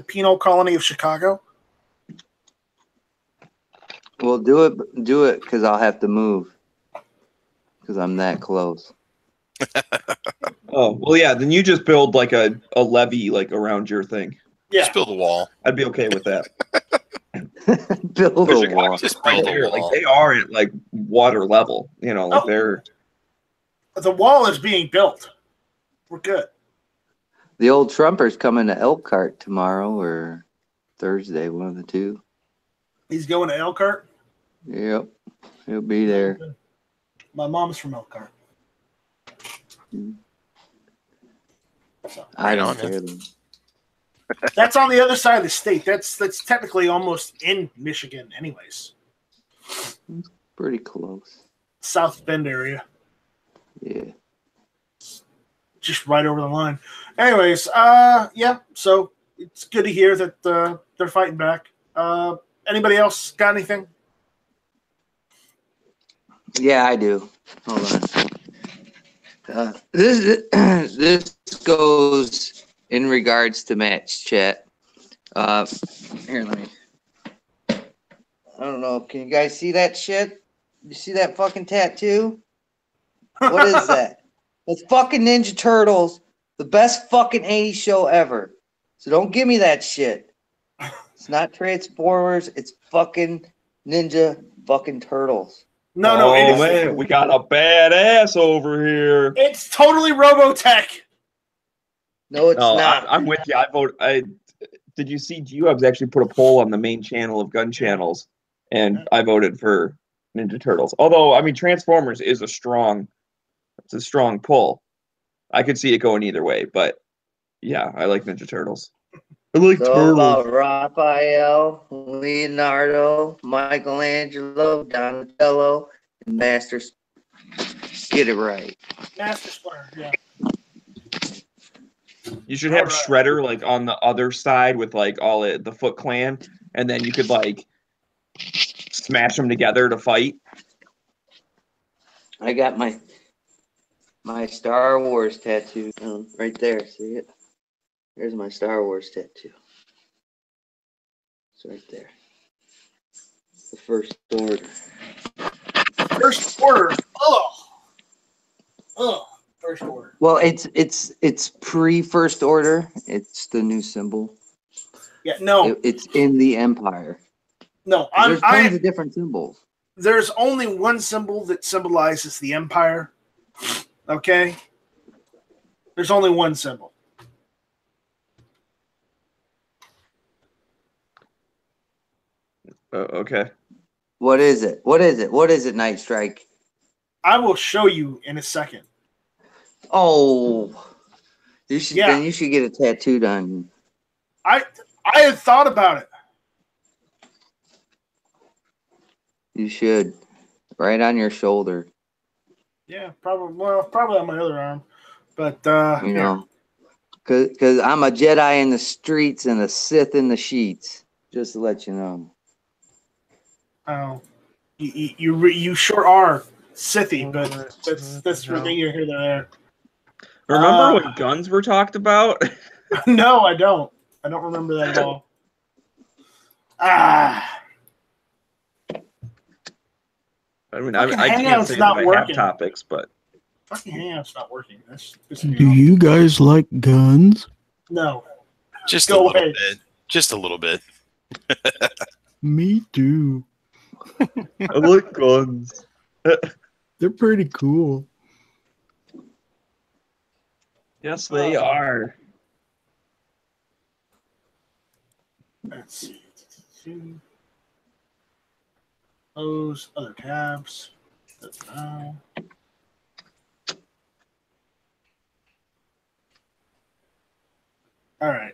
penal colony of Chicago? Well, do it because I'll have to move because I'm that close. Oh, well, yeah, then you just build like a levee like around your thing. Yeah. Just build a wall. I'd be okay with that. Build a wall. Just build a wall. Like, they are at like water level, you know, like they're. The wall is being built. We're good. The old Trumper's coming to Elkhart tomorrow or Thursday, one of the two. He's going to Elkhart? Yep. He'll be there. My mom's from Elkhart. So, I don't care. That's on the other side of the state. That's technically almost in Michigan anyways. It's pretty close. South Bend area. Yeah. Just right over the line. Anyways, yeah, so it's good to hear that they're fighting back. Anybody else got anything? Yeah, I do. Hold on. This goes in regards to match chat. Here, let me. I don't know. Can you guys see that shit? You see that fucking tattoo? What is that? It's fucking Ninja Turtles, the best fucking 80s show ever. So don't give me that shit. It's not Transformers. It's fucking Ninja fucking Turtles. No, oh, it is. Man, we got a badass over here. It's totally Robotech. No, it's not. I'm with you. Did you see G-Webs actually put a poll on the main channel of Gun Channels, and I voted for Ninja Turtles. Although, I mean, Transformers is a strong pull. I could see it going either way, but yeah, I like Ninja Turtles. I like Turtles. About Raphael, Leonardo, Michelangelo, Donatello, and Master. Get it right. Master Splinter, yeah. You should have Shredder like on the other side with like the Foot Clan, and then you could like smash them together to fight. I got my Star Wars tattoo right there. See it? There's my Star Wars tattoo. It's right there. The First Order. First Order. Oh, First Order. Well, it's pre-First Order. It's the new symbol. Yeah, no. It's in the Empire. No, there's tons of different symbols. There's only one symbol that symbolizes the Empire. Okay? There's only one symbol. Okay. What is it? What is it? What is it, Night Strike? I will show you in a second. Oh, you should. Yeah. Then you should get a tattoo done. I had thought about it. You should, right on your shoulder. Yeah, probably. Well, probably on my other arm, but you know, because I'm a Jedi in the streets and a Sith in the sheets. Just to let you know. Oh, you sure are Sithy, but that's neither here nor there. Remember when guns were talked about? No, I don't. I don't remember that at all. I mean, I can't say that I have topics, but fucking Hangout's not working. Do you guys like guns? No. Just go a little bit. Just a little bit. Me too. I like guns. They're pretty cool. Yes, they are. Let's see. Those other tabs. All right.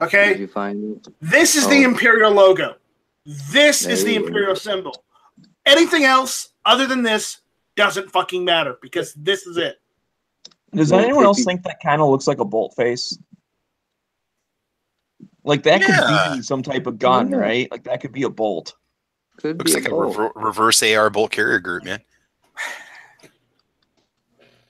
Did Okay. you find it? This is the Oh. Imperial logo. This is There the you go. Imperial symbol. Anything else other than this doesn't fucking matter because this is it. Does Well, anyone else 50 think that kind of looks like a bolt face? Like that Yeah. could be some type of gun, Yeah. right? Like that could be a bolt. Could Looks be like a bolt. reverse AR bolt carrier group, man.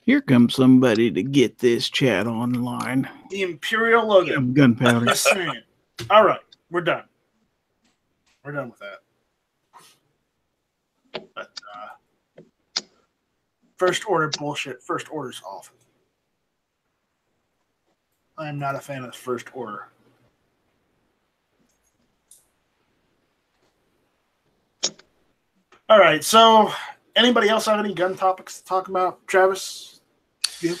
Here comes somebody to get this chat online. The Imperial logo. Gunpowder. Just saying. All right, we're done. We're done with that. But first order bullshit. First order's off. I am not a fan of the first order. All right, so anybody else have any gun topics to talk about? Travis? You?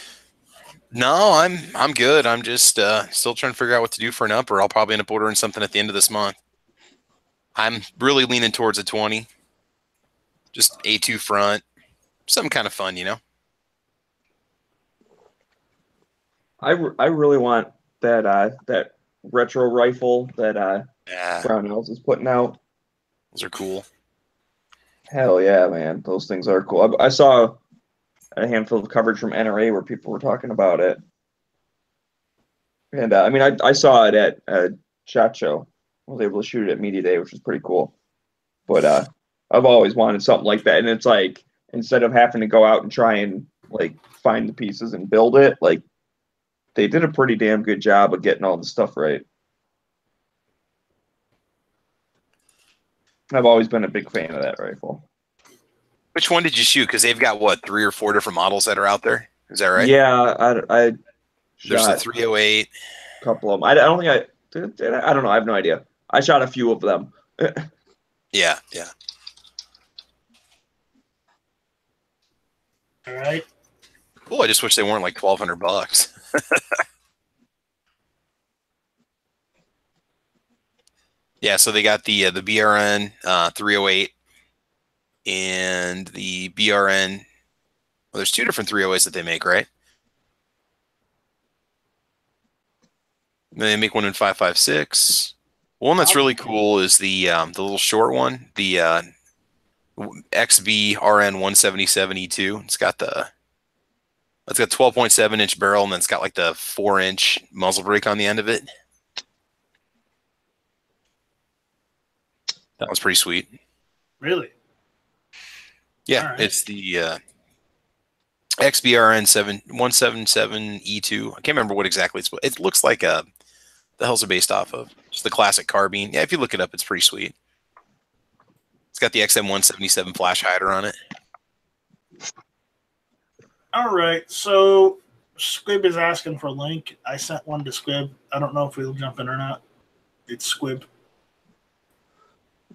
No, I'm good. I'm just still trying to figure out what to do for an upper. I'll probably end up ordering something at the end of this month. I'm really leaning towards a 20. Just A2 front. Something kind of fun, you know? I really want that that retro rifle that Yeah, Brownells is putting out. those are cool. Hell yeah, man. Those things are cool. I saw a handful of coverage from NRA where people were talking about it. And I mean, I saw it at SHOT Show. I was able to shoot it at Media Day, which was pretty cool. But I've always wanted something like that. And it's like, instead of having to go out and try and like find the pieces and build it, like they did a pretty damn good job of getting all the stuff right. I've always been a big fan of that rifle. Which one did you shoot? Because they've got, what, 3 or 4 different models that are out there? Is that right? Yeah, I There's the shot 308. a couple of them. I don't think I don't know. I have no idea. I shot a few of them. Yeah, yeah. All right. Oh, I just wish they weren't like $1,200. Yeah, so they got the BRN 308 and the BRN. Well, there's 2 different 308s that they make, right? They make one in 5.56. One that's really cool is the little short one, the XB RN 177E2. It's got 12.7-inch barrel, and then it's got like the 4-inch muzzle brake on the end of it. That was pretty sweet. Really? Yeah, All right. it's the XBRN 177E2. I can't remember what exactly it's. It looks like the hell's it based off of? Just the classic carbine. Yeah, if you look it up, it's pretty sweet. It's got the XM177 flash hider on it. All right. So Squib is asking for a link. I sent one to Squib. I don't know if he'll jump in or not. It's Squib.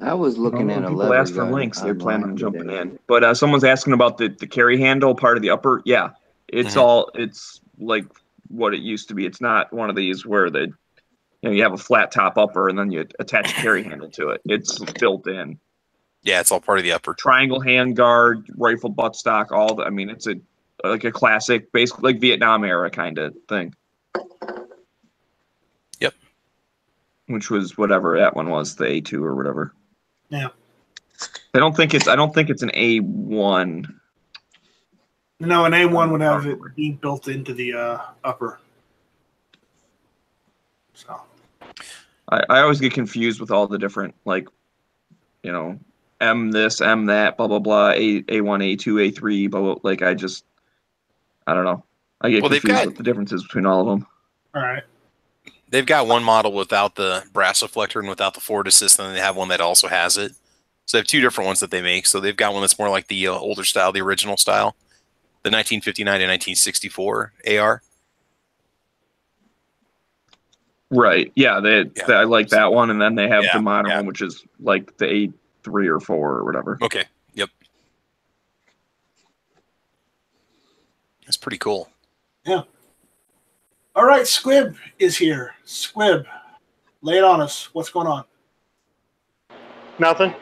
I was looking at a people lever ask for gun links. They're planning on online jumping today. in. But someone's asking about the carry handle part of the upper. Yeah, it's it's like what it used to be. It's not one of these where you have a flat top upper and then you attach a carry handle to it. It's built in. Yeah, it's all part of the upper. Triangle hand guard, rifle buttstock, I mean, it's like a classic, basically like Vietnam era kind of thing. Yep. Which was whatever that one was, the A2 or whatever. Yeah. I don't think it's an A1. No, an A1 would have it being built into the upper. So I always get confused with all the different, like, M this, M that, blah blah blah, A1, A2, A3, blah blah. Like I don't know. I get confused with the differences between all of them. all right. They've got one model without the brass reflector and without the forward assist, and then they have one that also has it. So they have 2 different ones that they make. So they've got one that's more like the older style, the original style, the 1959 to 1964 AR. Right. Yeah, I like that one, and then they have Yeah, the modern yeah. one, which is like the A3 or 4 or whatever. Okay. Yep. That's pretty cool. Yeah. All right, Squib is here. Squib, lay it on us. What's going on? Nothing.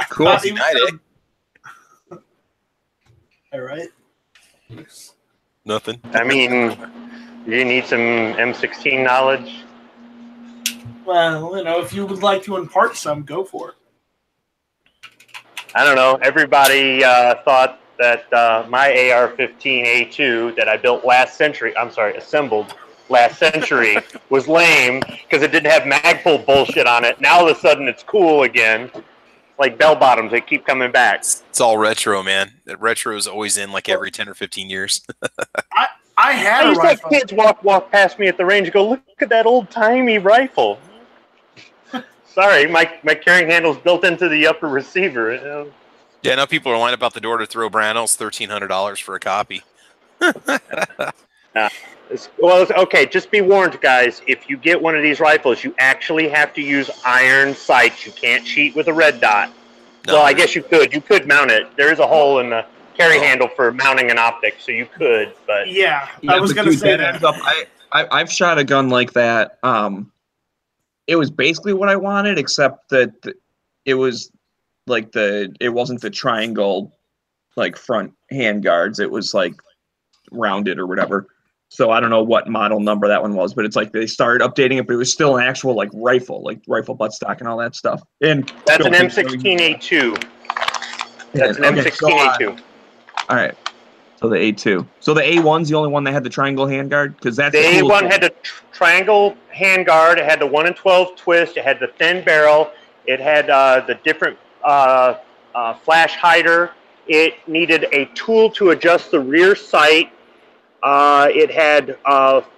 Cool. Not even- United. All right. Nothing. I mean, you need some M16 knowledge. Well, if you would like to impart some, go for it. I don't know. Everybody thought that my AR-15A2 that I built assembled last century was lame because it didn't have Magpul bullshit on it. Now all of a sudden it's cool again. Like bell bottoms, they keep coming back. It's all retro, man. That retro is always in like every 10 or 15 years. I had I a used to have rifle. kids walk past me at the range and go, look at that old-timey rifle. Sorry, my carrying handle's built into the upper receiver. Yeah, now people are lining up out the door to throw Brownells $1,300 for a copy. Okay, just be warned, guys. If you get one of these rifles, you actually have to use iron sights. You can't cheat with a red dot. No, Well, I guess you could. You could mount it. There is a hole in the carry handle for mounting an optic, so you could. But Yeah, Yeah, I was but going to dude, say ends that. up- I've shot a gun like that. It was basically what I wanted, except that it was like it wasn't the triangle like front hand guards. It was like rounded or whatever. So I don't know what model number that one was, but it's like they started updating it, but it was still an actual like rifle buttstock and all that stuff. And that's an M16A2. That's an Okay, M16A2. all right. So the A2. So the A1's the only one that had the triangle handguard, because that's The coolest A1 one. had the triangle handguard. It had the 1 in 12 twist. It had the thin barrel. It had the different flash hider. It needed a tool to adjust the rear sight. It had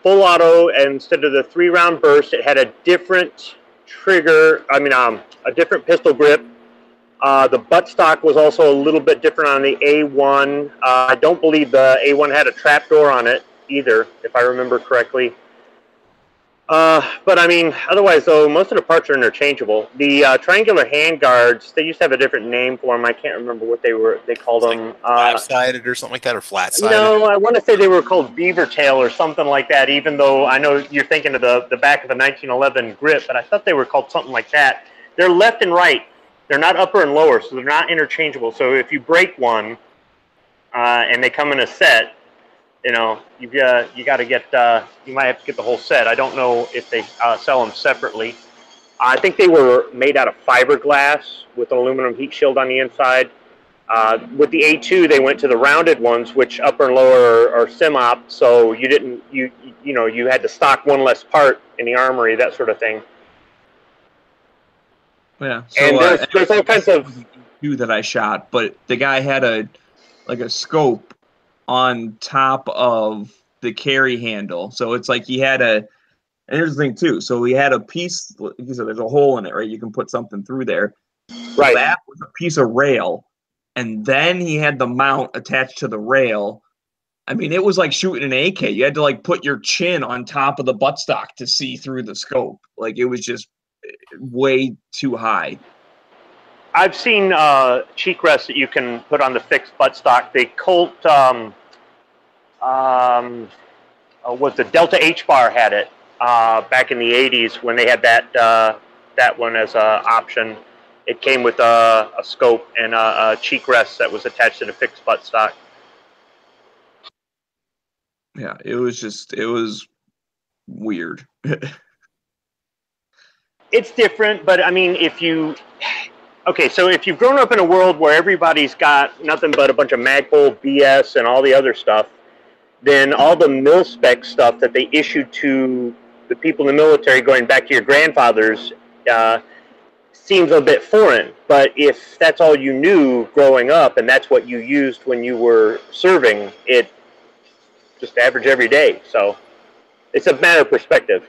full auto, and instead of the 3-round burst, it had a different trigger. A different pistol grip. The buttstock was also a little bit different on the A1. I don't believe the A1 had a trapdoor on it either, if I remember correctly. But I mean, otherwise, though, most of the parts are interchangeable. The triangular handguards, they used to have a different name for them. I can't remember what they called them. Lap-sided or something like that, or flat-sided? I want to say they were called beaver tail or something like that, even though I know you're thinking of the back of a 1911 grip, but I thought they were called something like that. They're left and right. They're not upper and lower, so they're not interchangeable. So if you break one and they come in a set, you got to get. You might have to get the whole set. I don't know if they sell them separately. I think they were made out of fiberglass with an aluminum heat shield on the inside. With the A2, they went to the rounded ones, which upper and lower are sim-op. So you didn't. You had to stock one less part in the armory, that sort of thing. Yeah. And there's all kinds of two that I shot, but the guy had a scope on top of the carry handle. So it's like he had and here's the thing too. So he had a piece, like you said, there's a hole in it, right? You can put something through there. Right. That was a piece of rail. And then he had the mount attached to the rail. I mean, it was like shooting an AK. You had to like put your chin on top of the buttstock to see through the scope. Like it was just way too high. I've seen cheek rests that you can put on the fixed buttstock. The Colt was the Delta H bar had it back in the 80s when they had that one as an option. It came with a scope and a cheek rest that was attached to the fixed buttstock. Yeah, it was weird. It's different, but I mean, if you've grown up in a world where everybody's got nothing but a bunch of Magpul BS and all the other stuff, then all the mil-spec stuff that they issued to the people in the military going back to your grandfathers seems a bit foreign. But if that's all you knew growing up and that's what you used when you were serving, it just average every day. So it's a matter of perspective.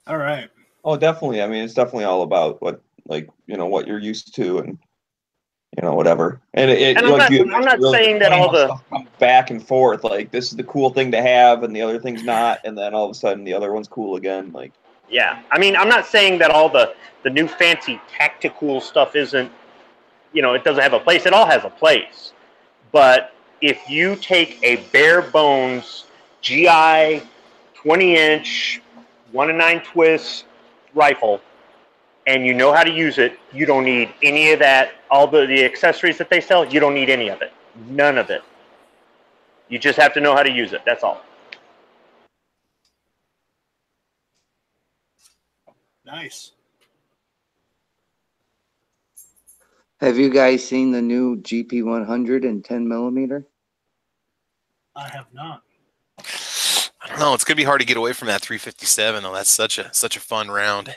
All right. Oh, definitely. I mean, it's definitely all about what you're used to, and whatever. And it And like I'm not saying that all the stuff comes back and forth. Like this is the cool thing to have, and the other thing's not, and then all of a sudden the other one's cool again. Like yeah, I mean, I'm not saying that all the new fancy tactical stuff isn't, it doesn't have a place. It all has a place. But if you take a bare bones GI 20-inch 1-9 twist rifle and you know how to use it, you don't need any of that. All the accessories that they sell, you don't need any of it. None of it. You just have to know how to use it. That's all. Nice. Have you guys seen the new GP100 and 10 millimeter? I have not. I don't know. It's gonna be hard to get away from that 357 though. That's such a fun round.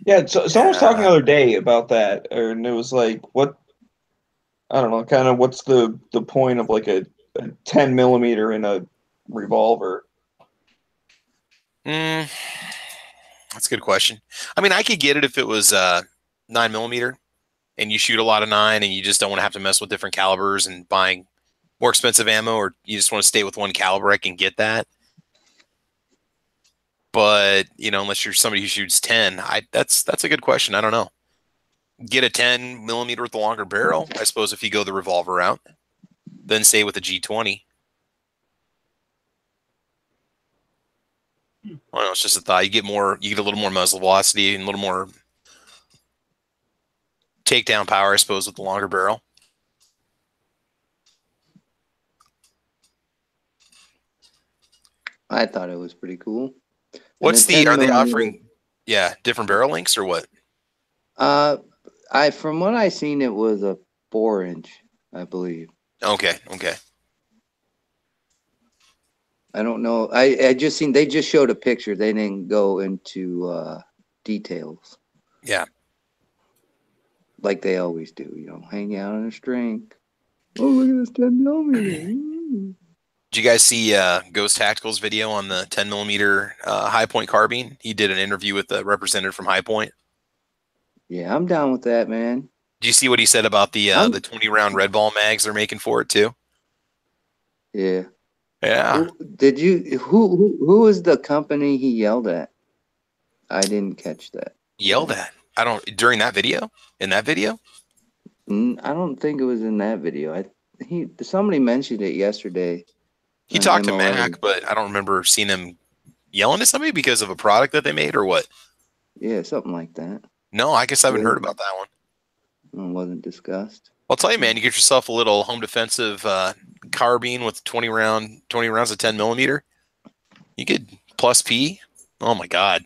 yeah, so someone was talking the other day about that, and it was like, what? I don't know, kind of what's the point of like a 10 millimeter in a revolver? That's a good question. I mean, I could get it if it was 9 millimeter, and you shoot a lot of 9, and you just don't want to have to mess with different calibers and buying more expensive ammo, or you just want to stay with one caliber. I can get that. But unless you're somebody who shoots 10, that's a good question. I don't know. Get a 10 millimeter with a longer barrel, I suppose, if you go the revolver route. Then stay with a G20. Well, it's just a thought. You get a little more muzzle velocity and a little more takedown power, I suppose, with the longer barrel. I thought it was pretty cool. Are they offering, different barrel lengths or what? From what I seen, it was a 4-inch, I believe. Okay. I don't know. I just seen, they just showed a picture. They didn't go into details. Yeah. Like they always do, hang out on a string. Oh, look at this 10 millimeter. Did you guys see Ghost Tactical's video on the 10 millimeter High Point carbine? He did an interview with the representative from High Point. Yeah, I'm down with that, man. Did you see what he said about the 20 round red ball mags they're making for it too? Yeah. Yeah. Who was the company he yelled at? I didn't catch that. Yelled at? During that video? In that video? I don't think it was in that video. Somebody mentioned it yesterday. He talked to Mac, but I don't remember seeing him yelling at somebody because of a product that they made or what? Yeah, something like that. No, I guess I haven't heard about that one. It wasn't discussed. I'll tell you, man, you get yourself a little home defensive carbine with 20 rounds of 10 millimeter. You could plus P. Oh my God.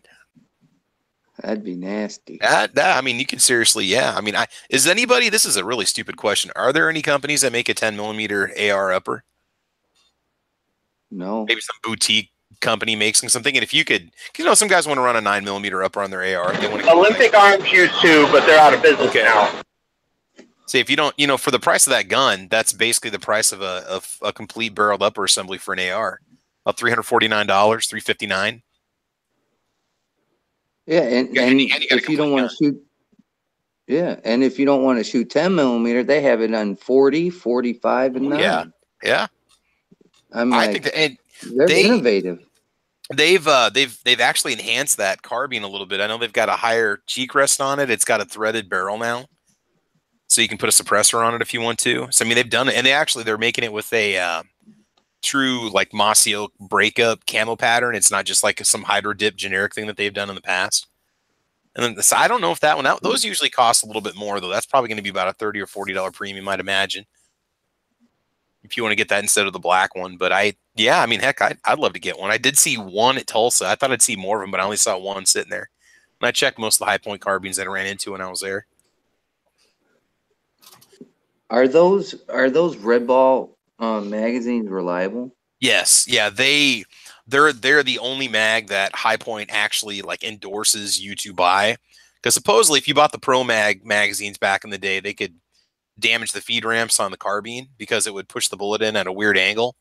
That'd be nasty. I mean, you could seriously, yeah. I mean, this is a really stupid question. Are there any companies that make a 10 millimeter AR upper? No. Maybe some boutique company makes something. And if you could, some guys want to run a 9 millimeter upper on their AR. They want to Olympic Arms used to, but they're out of business now. See, if you don't, for the price of that gun, that's basically the price of a complete barreled upper assembly for an AR. About $349, $359. Yeah, and if you don't want to shoot, and if you don't want to shoot 10 millimeter, they have it on 40, 45, and 9. Yeah. I think they're innovative. They've actually enhanced that carbine a little bit. I know they've got a higher cheek rest on it. It's got a threaded barrel now, so you can put a suppressor on it if you want to. So I mean, they've done it, and they're making it with a true like mossy oak breakup camo pattern. It's not just like some hydro dip generic thing that they've done in the past. And then I don't know if those usually cost a little bit more though. That's probably going to be about a $30 or $40 premium, I'd imagine, if you want to get that instead of the black one. But heck, I'd love to get one. I did see one at Tulsa. I thought I'd see more of them, but I only saw one sitting there. And I checked most of the High Point carbines that I ran into when I was there. Are those red ball magazines reliable? Yes. Yeah. They're the only mag that High Point actually like endorses you to buy. Because supposedly if you bought the Pro Mag magazines back in the day, they could damage the feed ramps on the carbine because it would push the bullet in at a weird angle.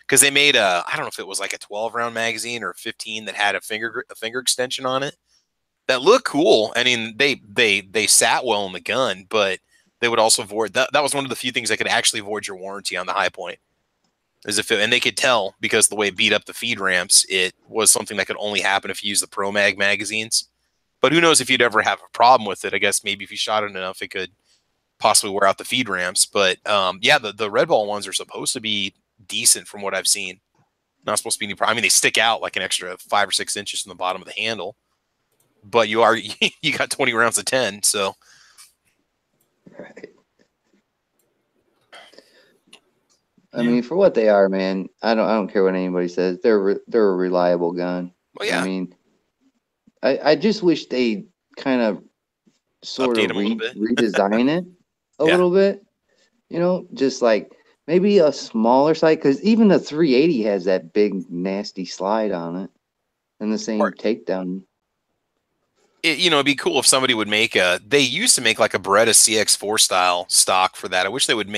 Because they made I don't know if it was like a 12 round magazine or 15 that had a finger extension on it. that look cool. I mean, they sat well in the gun, but they would also void that. That was one of the few things that could actually void your warranty on the High Point. As if and they could tell because the way it beat up the feed ramps, it was something that could only happen if you use the Pro Mag magazines. But who knows if you'd ever have a problem with it? I guess maybe if you shot it enough, it could possibly wear out the feed ramps. But yeah, the Red Ball ones are supposed to be decent from what I've seen. Not supposed to be any problem. I mean, they stick out like an extra 5 or 6 inches from the bottom of the handle. But you got 20 rounds of 10, so. Right. I mean, for what they are, man, I don't care what anybody says. They're a reliable gun. Well, yeah. I mean, I just wish they kind of sort Update of them a little bit. redesign it a Yeah. little bit. You know, just like maybe a smaller sight, because even the 380 has that big nasty slide on it, and the same takedown. It'd be cool if somebody would make they used to make like a Beretta CX4 style stock for that. I wish they would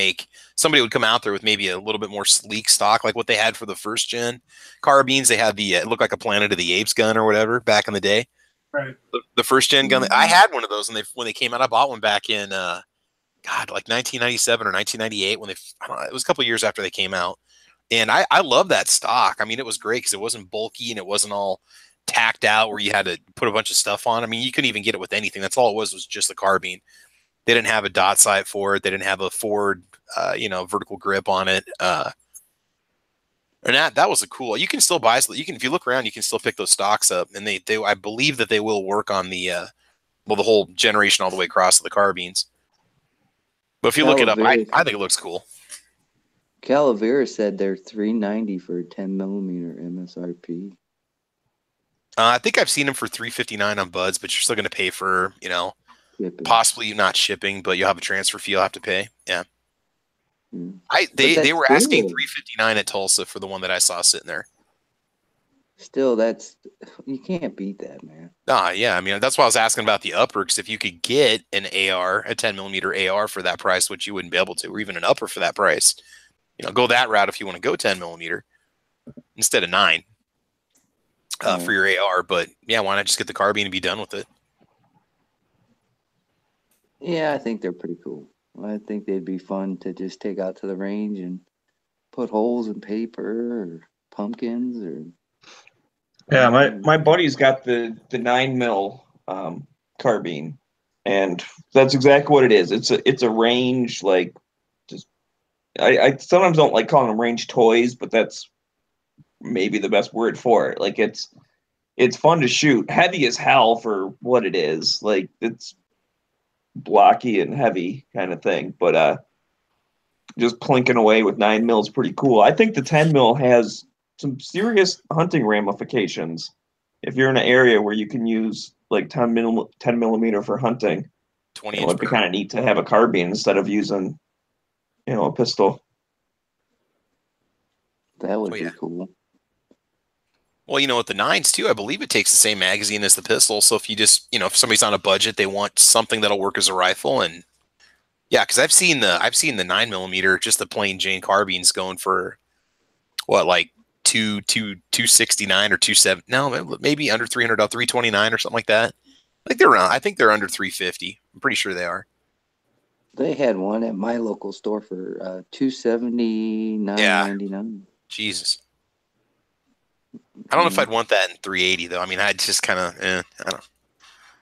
somebody would come out there with maybe a little bit more sleek stock, like what they had for the first gen carbines. They had it looked like a Planet of the Apes gun or whatever back in the day. Right. The first gen gun. I had one of those when they came out. I bought one back in, like 1997 or 1998 when I don't know, it was a couple of years after they came out. And I love that stock. I mean, it was great because it wasn't bulky and it wasn't all tacked out where you had to put a bunch of stuff on. I mean, you couldn't even get it with anything. That's all it was just the carbine. They didn't have a dot sight for it. They didn't have a forward, vertical grip on it. And that was a cool. You can still buy. If you look around, you can still pick those stocks up. And they I believe that they will work on the whole generation all the way across to the carbines. But if you look it up, I think it looks cool. Calavera said they're $390 for a 10mm MSRP. I think I've seen them for $359 on Buds, but you're still going to pay for, Shipping. possibly not shipping, but you'll have a transfer fee you'll have to pay. Yeah. They were asking $359 at Tulsa for the one that I saw sitting there. Still, you can't beat that, man. Yeah. I mean, that's why I was asking about the upper, because if you could get an AR, a 10mm AR for that price, which you wouldn't be able to, or even an upper for that price, go that route if you want to go 10mm instead of 9. For your AR, but yeah, why not just get the carbine and be done with it? Yeah, I think they're pretty cool. I think they'd be fun to just take out to the range and put holes in paper or pumpkins or. Yeah, my buddy's got the 9mm carbine, and that's exactly what it is. It's a range, like, just I sometimes don't like calling them range toys, but that's maybe the best word for it. Like it's fun to shoot, heavy as hell for what it is. Like it's blocky and heavy kind of thing, but just plinking away with 9mm is pretty cool. I think the 10mm has some serious hunting ramifications if you're in an area where you can use like 10mm for hunting. 20 it'd be kind of neat to have a carbine instead of using a pistol. That would be cool. Well, with the 9s too, I believe it takes the same magazine as the pistol. So if you just, if somebody's on a budget, they want something that'll work as a rifle. And yeah, because I've seen the 9mm, just the plain Jane carbines going for what, like 269 or 27? No, maybe under 300, 329 or something like that. I think they're under 350. I'm pretty sure they are. They had one at my local store for $279.99. Yeah. Jesus. I don't know if I'd want that in 380 though. I mean, I just kind of, I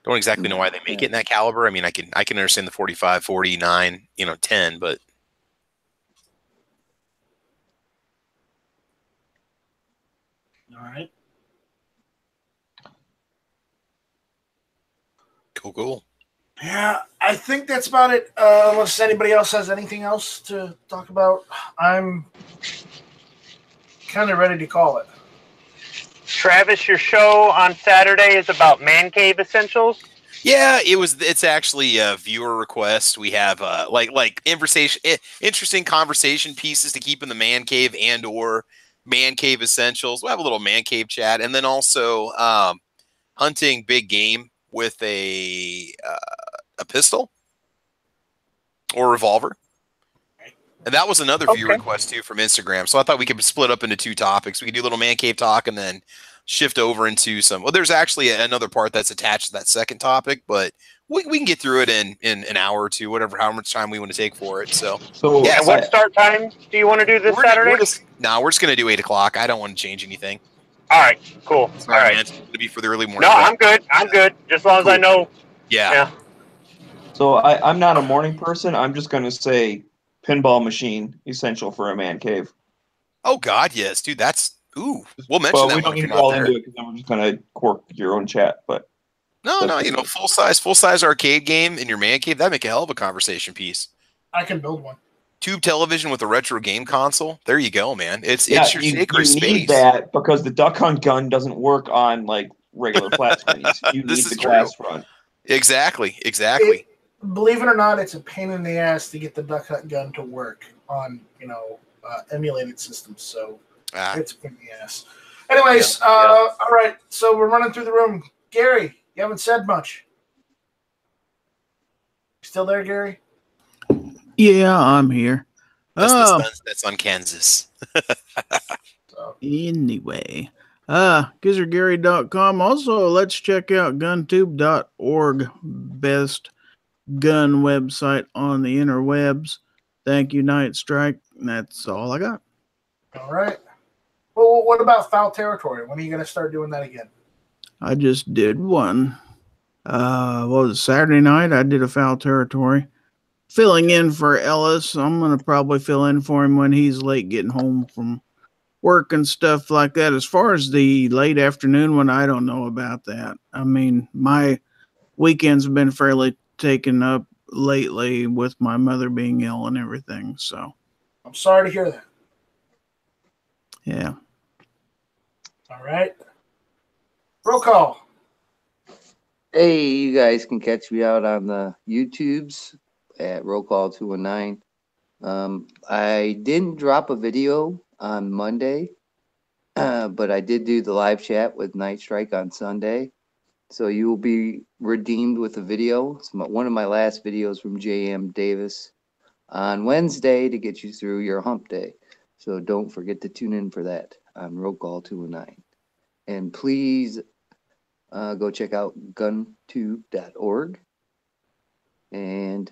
don't exactly know why they make it in that caliber. I mean, I can understand the 45, 49, 10, but. All right. Cool. Yeah, I think that's about it. Unless anybody else has anything else to talk about, I'm kind of ready to call it. Travis, your show on Saturday is about man cave essentials. Yeah, it's actually a viewer request. We have like interesting conversation pieces to keep in the man cave and/or man cave essentials. We'll have a little man cave chat, and then also hunting big game with a pistol or revolver. And that was another view request too from Instagram. So I thought we could split up into two topics. We could do a little man cave talk and then shift over into some. Well, there's actually another part that's attached to that second topic, but we can get through it in an hour or two, how much time we want to take for it. So yeah. And what start time do you want to do this Saturday? We're just going to do 8 o'clock. I don't want to change anything. All right, cool. Sorry, all right, man, it's going to be for the early morning. No, I'm good. I'm good. Just as long as I know. Yeah. So I'm not a morning person. I'm just going to say pinball machine essential for a man cave. Oh God, yes, dude. We'll mention that. We don't need to go into it because I'm just going to cork your own chat. But no, full size arcade game in your man cave. That make a hell of a conversation piece. I can build one. Tube television with a retro game console. There you go, man. It's your sacred space. You need that because the Duck Hunt gun doesn't work on like regular flat screens. You need the glass front. Exactly. Believe it or not, it's a pain in the ass to get the Duck Hunt gun to work on emulated systems. So it's a pain in the ass. Anyways, all right. So we're running through the room. Gary, you haven't said much. Still there, Gary? Yeah, I'm here. That's on Kansas. Anyway, gizzardgary.com. Also, let's check out guntube.org, best gun website on the interwebs. Thank you, Night Strike. That's all I got. All right. Well, what about Foul Territory? When are you going to start doing that again? I just did one. What was it, Saturday night? I did a Foul Territory. Filling in for Ellis. I'm going to probably fill in for him when he's late getting home from work and stuff like that. As far as the late afternoon one, I don't know about that. I mean, my weekends have been fairly taken up lately with my mother being ill and everything. So I'm sorry to hear that. Yeah. All right. Roll call. Hey, you guys can catch me out on the YouTubes at Roll Call 219. I didn't drop a video on Monday, but I did do the live chat with Night Strike on Sunday. So you will be redeemed with a video. It's one of my last videos from J.M. Davis on Wednesday to get you through your hump day. So don't forget to tune in for that on Roll Call 219. And please go check out guntube.org. And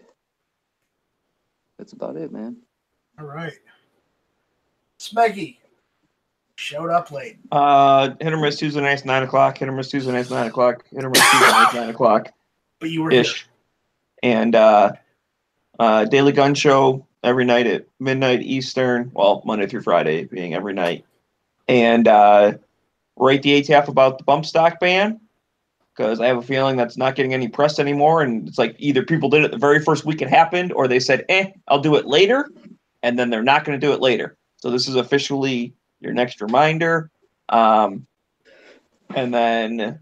that's about it, man. All right. Smeggy showed up late. Hit or miss Tuesday nights, 9 o'clock. Hit or miss Tuesday nights, 9 o'clock. Hit or miss Tuesday nights, 9 o'clock. But you were ish. And Daily Gun Show every night at midnight Eastern. Well, Monday through Friday being every night. And write the ATF about the bump stock ban, because I have a feeling that's not getting any press anymore. And it's like either people did it the very first week it happened, or they said, I'll do it later. And then they're not going to do it later. So this is officially your next reminder. And then,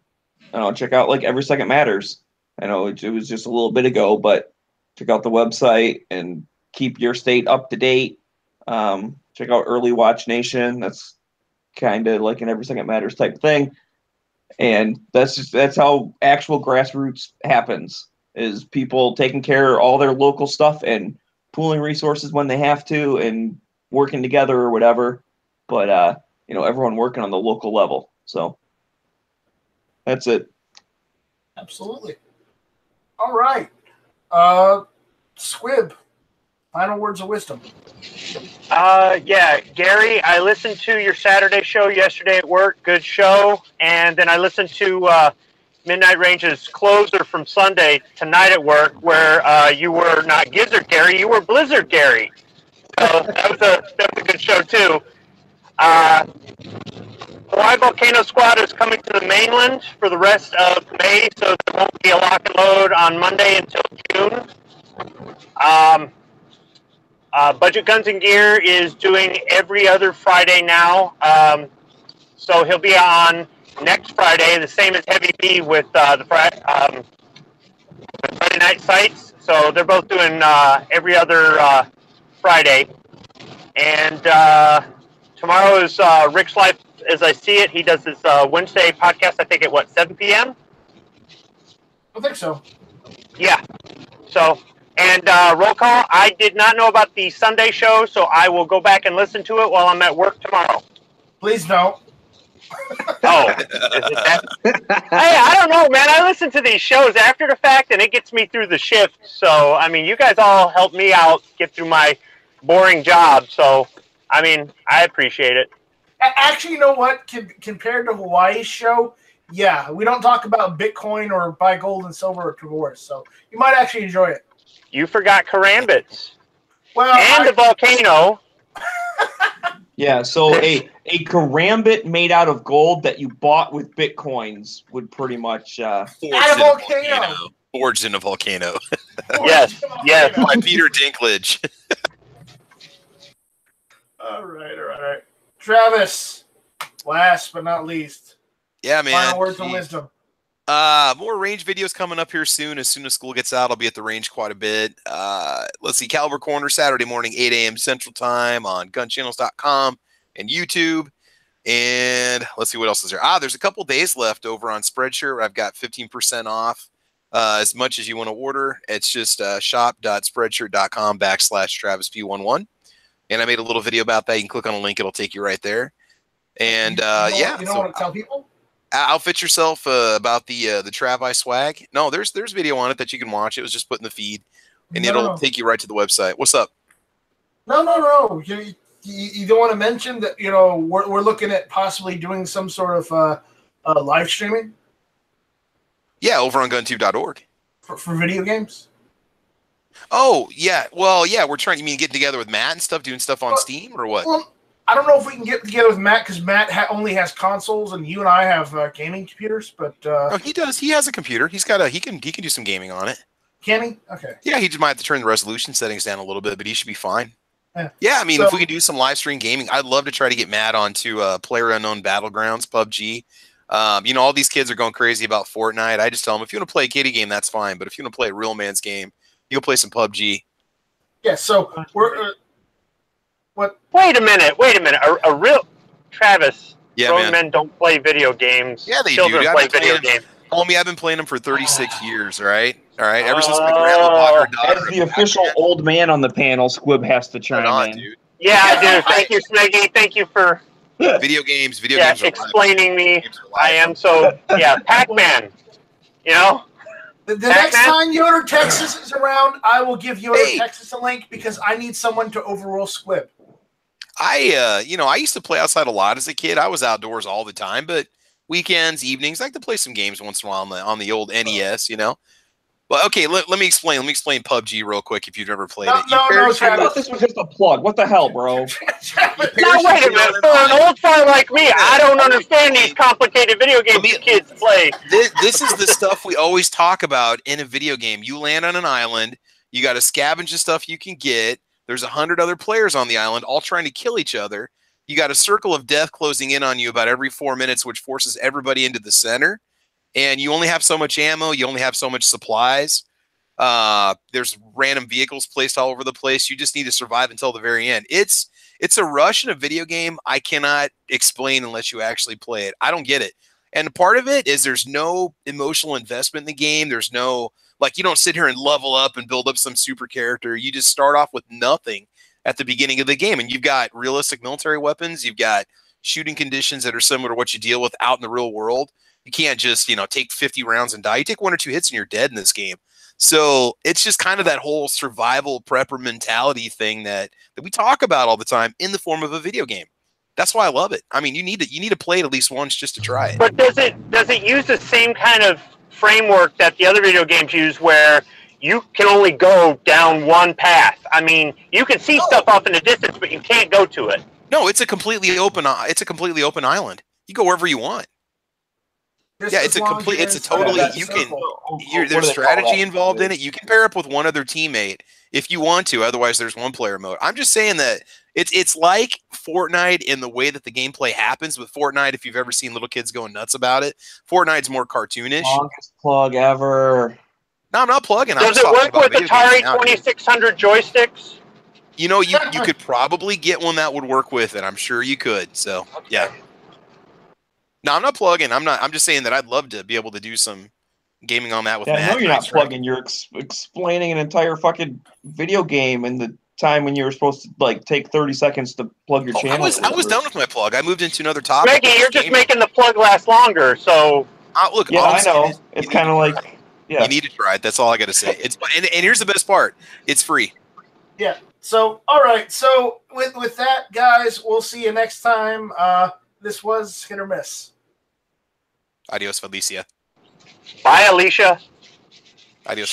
check out like Every Second Matters. I know it was just a little bit ago, but check out the website and keep your state up to date. Check out Early Watch Nation. That's kind of like an Every Second Matters type thing. And that's how actual grassroots happens, is people taking care of all their local stuff and pooling resources when they have to and working together or whatever. But, everyone working on the local level. So that's it. Absolutely. All right. Squib, final words of wisdom. Yeah, Gary, I listened to your Saturday show yesterday at work. Good show. And then I listened to Midnight Range's closer from Sunday tonight at work, where you were not Gizzard Gary, you were Blizzard Gary. So that was a good show too. Hawaii Volcano Squad is coming to the mainland for the rest of May, so there won't be a lock and load on Monday until June. Budget Guns and Gear is doing every other Friday now. So he'll be on next Friday, the same as Heavy B with the Friday night sites. So they're both doing every other Friday. And tomorrow is Rick's Life as I See It. He does his Wednesday podcast, I think at 7 p.m.? I think so. Yeah. So... And roll call, I did not know about the Sunday show, so I will go back and listen to it while I'm at work tomorrow. Please don't. Oh, is it that? Hey, I don't know, man. I listen to these shows after the fact, and it gets me through the shift. So, I mean, you guys all help me out get through my boring job. So, I mean, I appreciate it. Actually, you know what? Compared to Hawaii's show, yeah, we don't talk about Bitcoin or buy gold and silver or divorce. So you might actually enjoy it. You forgot Karambits. Well, And the volcano. Yeah, so a karambit made out of gold that you bought with bitcoins would pretty much Forged in a volcano. Yes. By Peter Dinklage. All right. Travis, last but not least. Yeah, man. Final words of wisdom. More range videos coming up here soon. As soon as school gets out, I'll be at the range quite a bit. Let's see, Caliber Corner, Saturday morning, 8 a.m. Central Time on gunchannels.com and YouTube. And let's see what else is there. There's a couple days left over on Spreadshirt. I've got 15% off as much as you want to order. It's just shop.spreadshirt.com/TravisP11. And I made a little video about that. You can click on a link. It'll take you right there. And You don't want to tell people? Outfit yourself about the Travi swag. No, there's video on it that you can watch. It was just put in the feed, and it'll take you right to the website. What's up? No. You don't want to mention that we're looking at possibly doing some sort of live streaming. Yeah, over on guntube.org for video games. Oh yeah, well yeah, we're trying. You mean getting together with Matt and stuff, doing stuff on Steam or what? Well, I don't know if we can get together with Matt because Matt only has consoles, and you and I have gaming computers. But oh, he does. He has a computer. He can do some gaming on it. Can he? Okay. Yeah, he just might have to turn the resolution settings down a little bit, but he should be fine. Yeah, I mean, if we could do some live stream gaming, I'd love to try to get Matt onto PlayerUnknown Battlegrounds, PUBG. All these kids are going crazy about Fortnite. I just tell them, if you want to play a kiddie game, that's fine. But if you want to play a real man's game, you'll play some PUBG. Yeah, so we're what? Wait a minute. A real Travis. Yeah, grown man. men don't play video games. Yeah, they Children do. play video games. Homie, I've been playing them for 36 years. All right. Ever since my grandma bought her daughter. As the official old man on the panel, Squib has to chime in. Dude. Yeah, I do. Thank you, Smeggy. Thank you for video games. Video games are explaining me. I am so Pac-Man. The next time Yoder Texas is around, I will give Yoder Texas a link because I need someone to overrule Squib. I used to play outside a lot as a kid. I was outdoors all the time, but weekends, evenings, I like to play some games once in a while on the old NES, But okay, let me explain. Let me explain PUBG real quick if you've never played it. I thought this was just a plug. What the hell, bro? Now wait a minute. For an old fart like me, I don't understand these complicated video games you kids play. This is the stuff we always talk about in a video game. You land on an island. You got to scavenge the stuff you can get. There's 100 other players on the island, all trying to kill each other. You got a circle of death closing in on you about every 4 minutes, which forces everybody into the center. And you only have so much ammo. You only have so much supplies. There's random vehicles placed all over the place. You just need to survive until the very end. It's a rush in a video game I cannot explain unless you actually play it. I don't get it. And part of it is there's no emotional investment in the game. There's no, you don't sit here and level up and build up some super character. You just start off with nothing at the beginning of the game. And you've got realistic military weapons. You've got shooting conditions that are similar to what you deal with out in the real world. You can't just, take 50 rounds and die. You take 1 or 2 hits and you're dead in this game. So it's just kind of that whole survival prepper mentality thing that we talk about all the time in the form of a video game. That's why I love it. I mean, you need to play it at least once just to try it. But does it use the same kind of framework that the other video games use where you can only go down one path? I mean, you can see stuff off in the distance, but you can't go to it. No, it's a completely open island. You go wherever you want. There's strategy involved in it. You can pair up with one other teammate if you want to. Otherwise, there's one player mode. I'm just saying that it's like Fortnite in the way that the gameplay happens. With Fortnite, if you've ever seen little kids going nuts about it, Fortnite's more cartoonish. Longest plug ever. No, I'm not plugging. Does it work with Atari 2600 joysticks? You could probably get one that would work with it. I'm sure you could. So yeah. No, I'm not plugging. I'm just saying that I'd love to be able to do some gaming on that with Matt. I know you're not plugging. You're explaining an entire fucking video game and the time when you were supposed to like take 30 seconds to plug your channel. I was done with my plug. I moved into another topic. Mickey, you're just making the plug last longer. So look, Yeah, I know. is, It's kind of like, yeah. You need to try it. That's all I got to say. It's and here's the best part. It's free. Yeah. So, all right. So with that, guys, we'll see you next time. This was Hit or Miss. Adios, Felicia. bye, Alicia. Adios.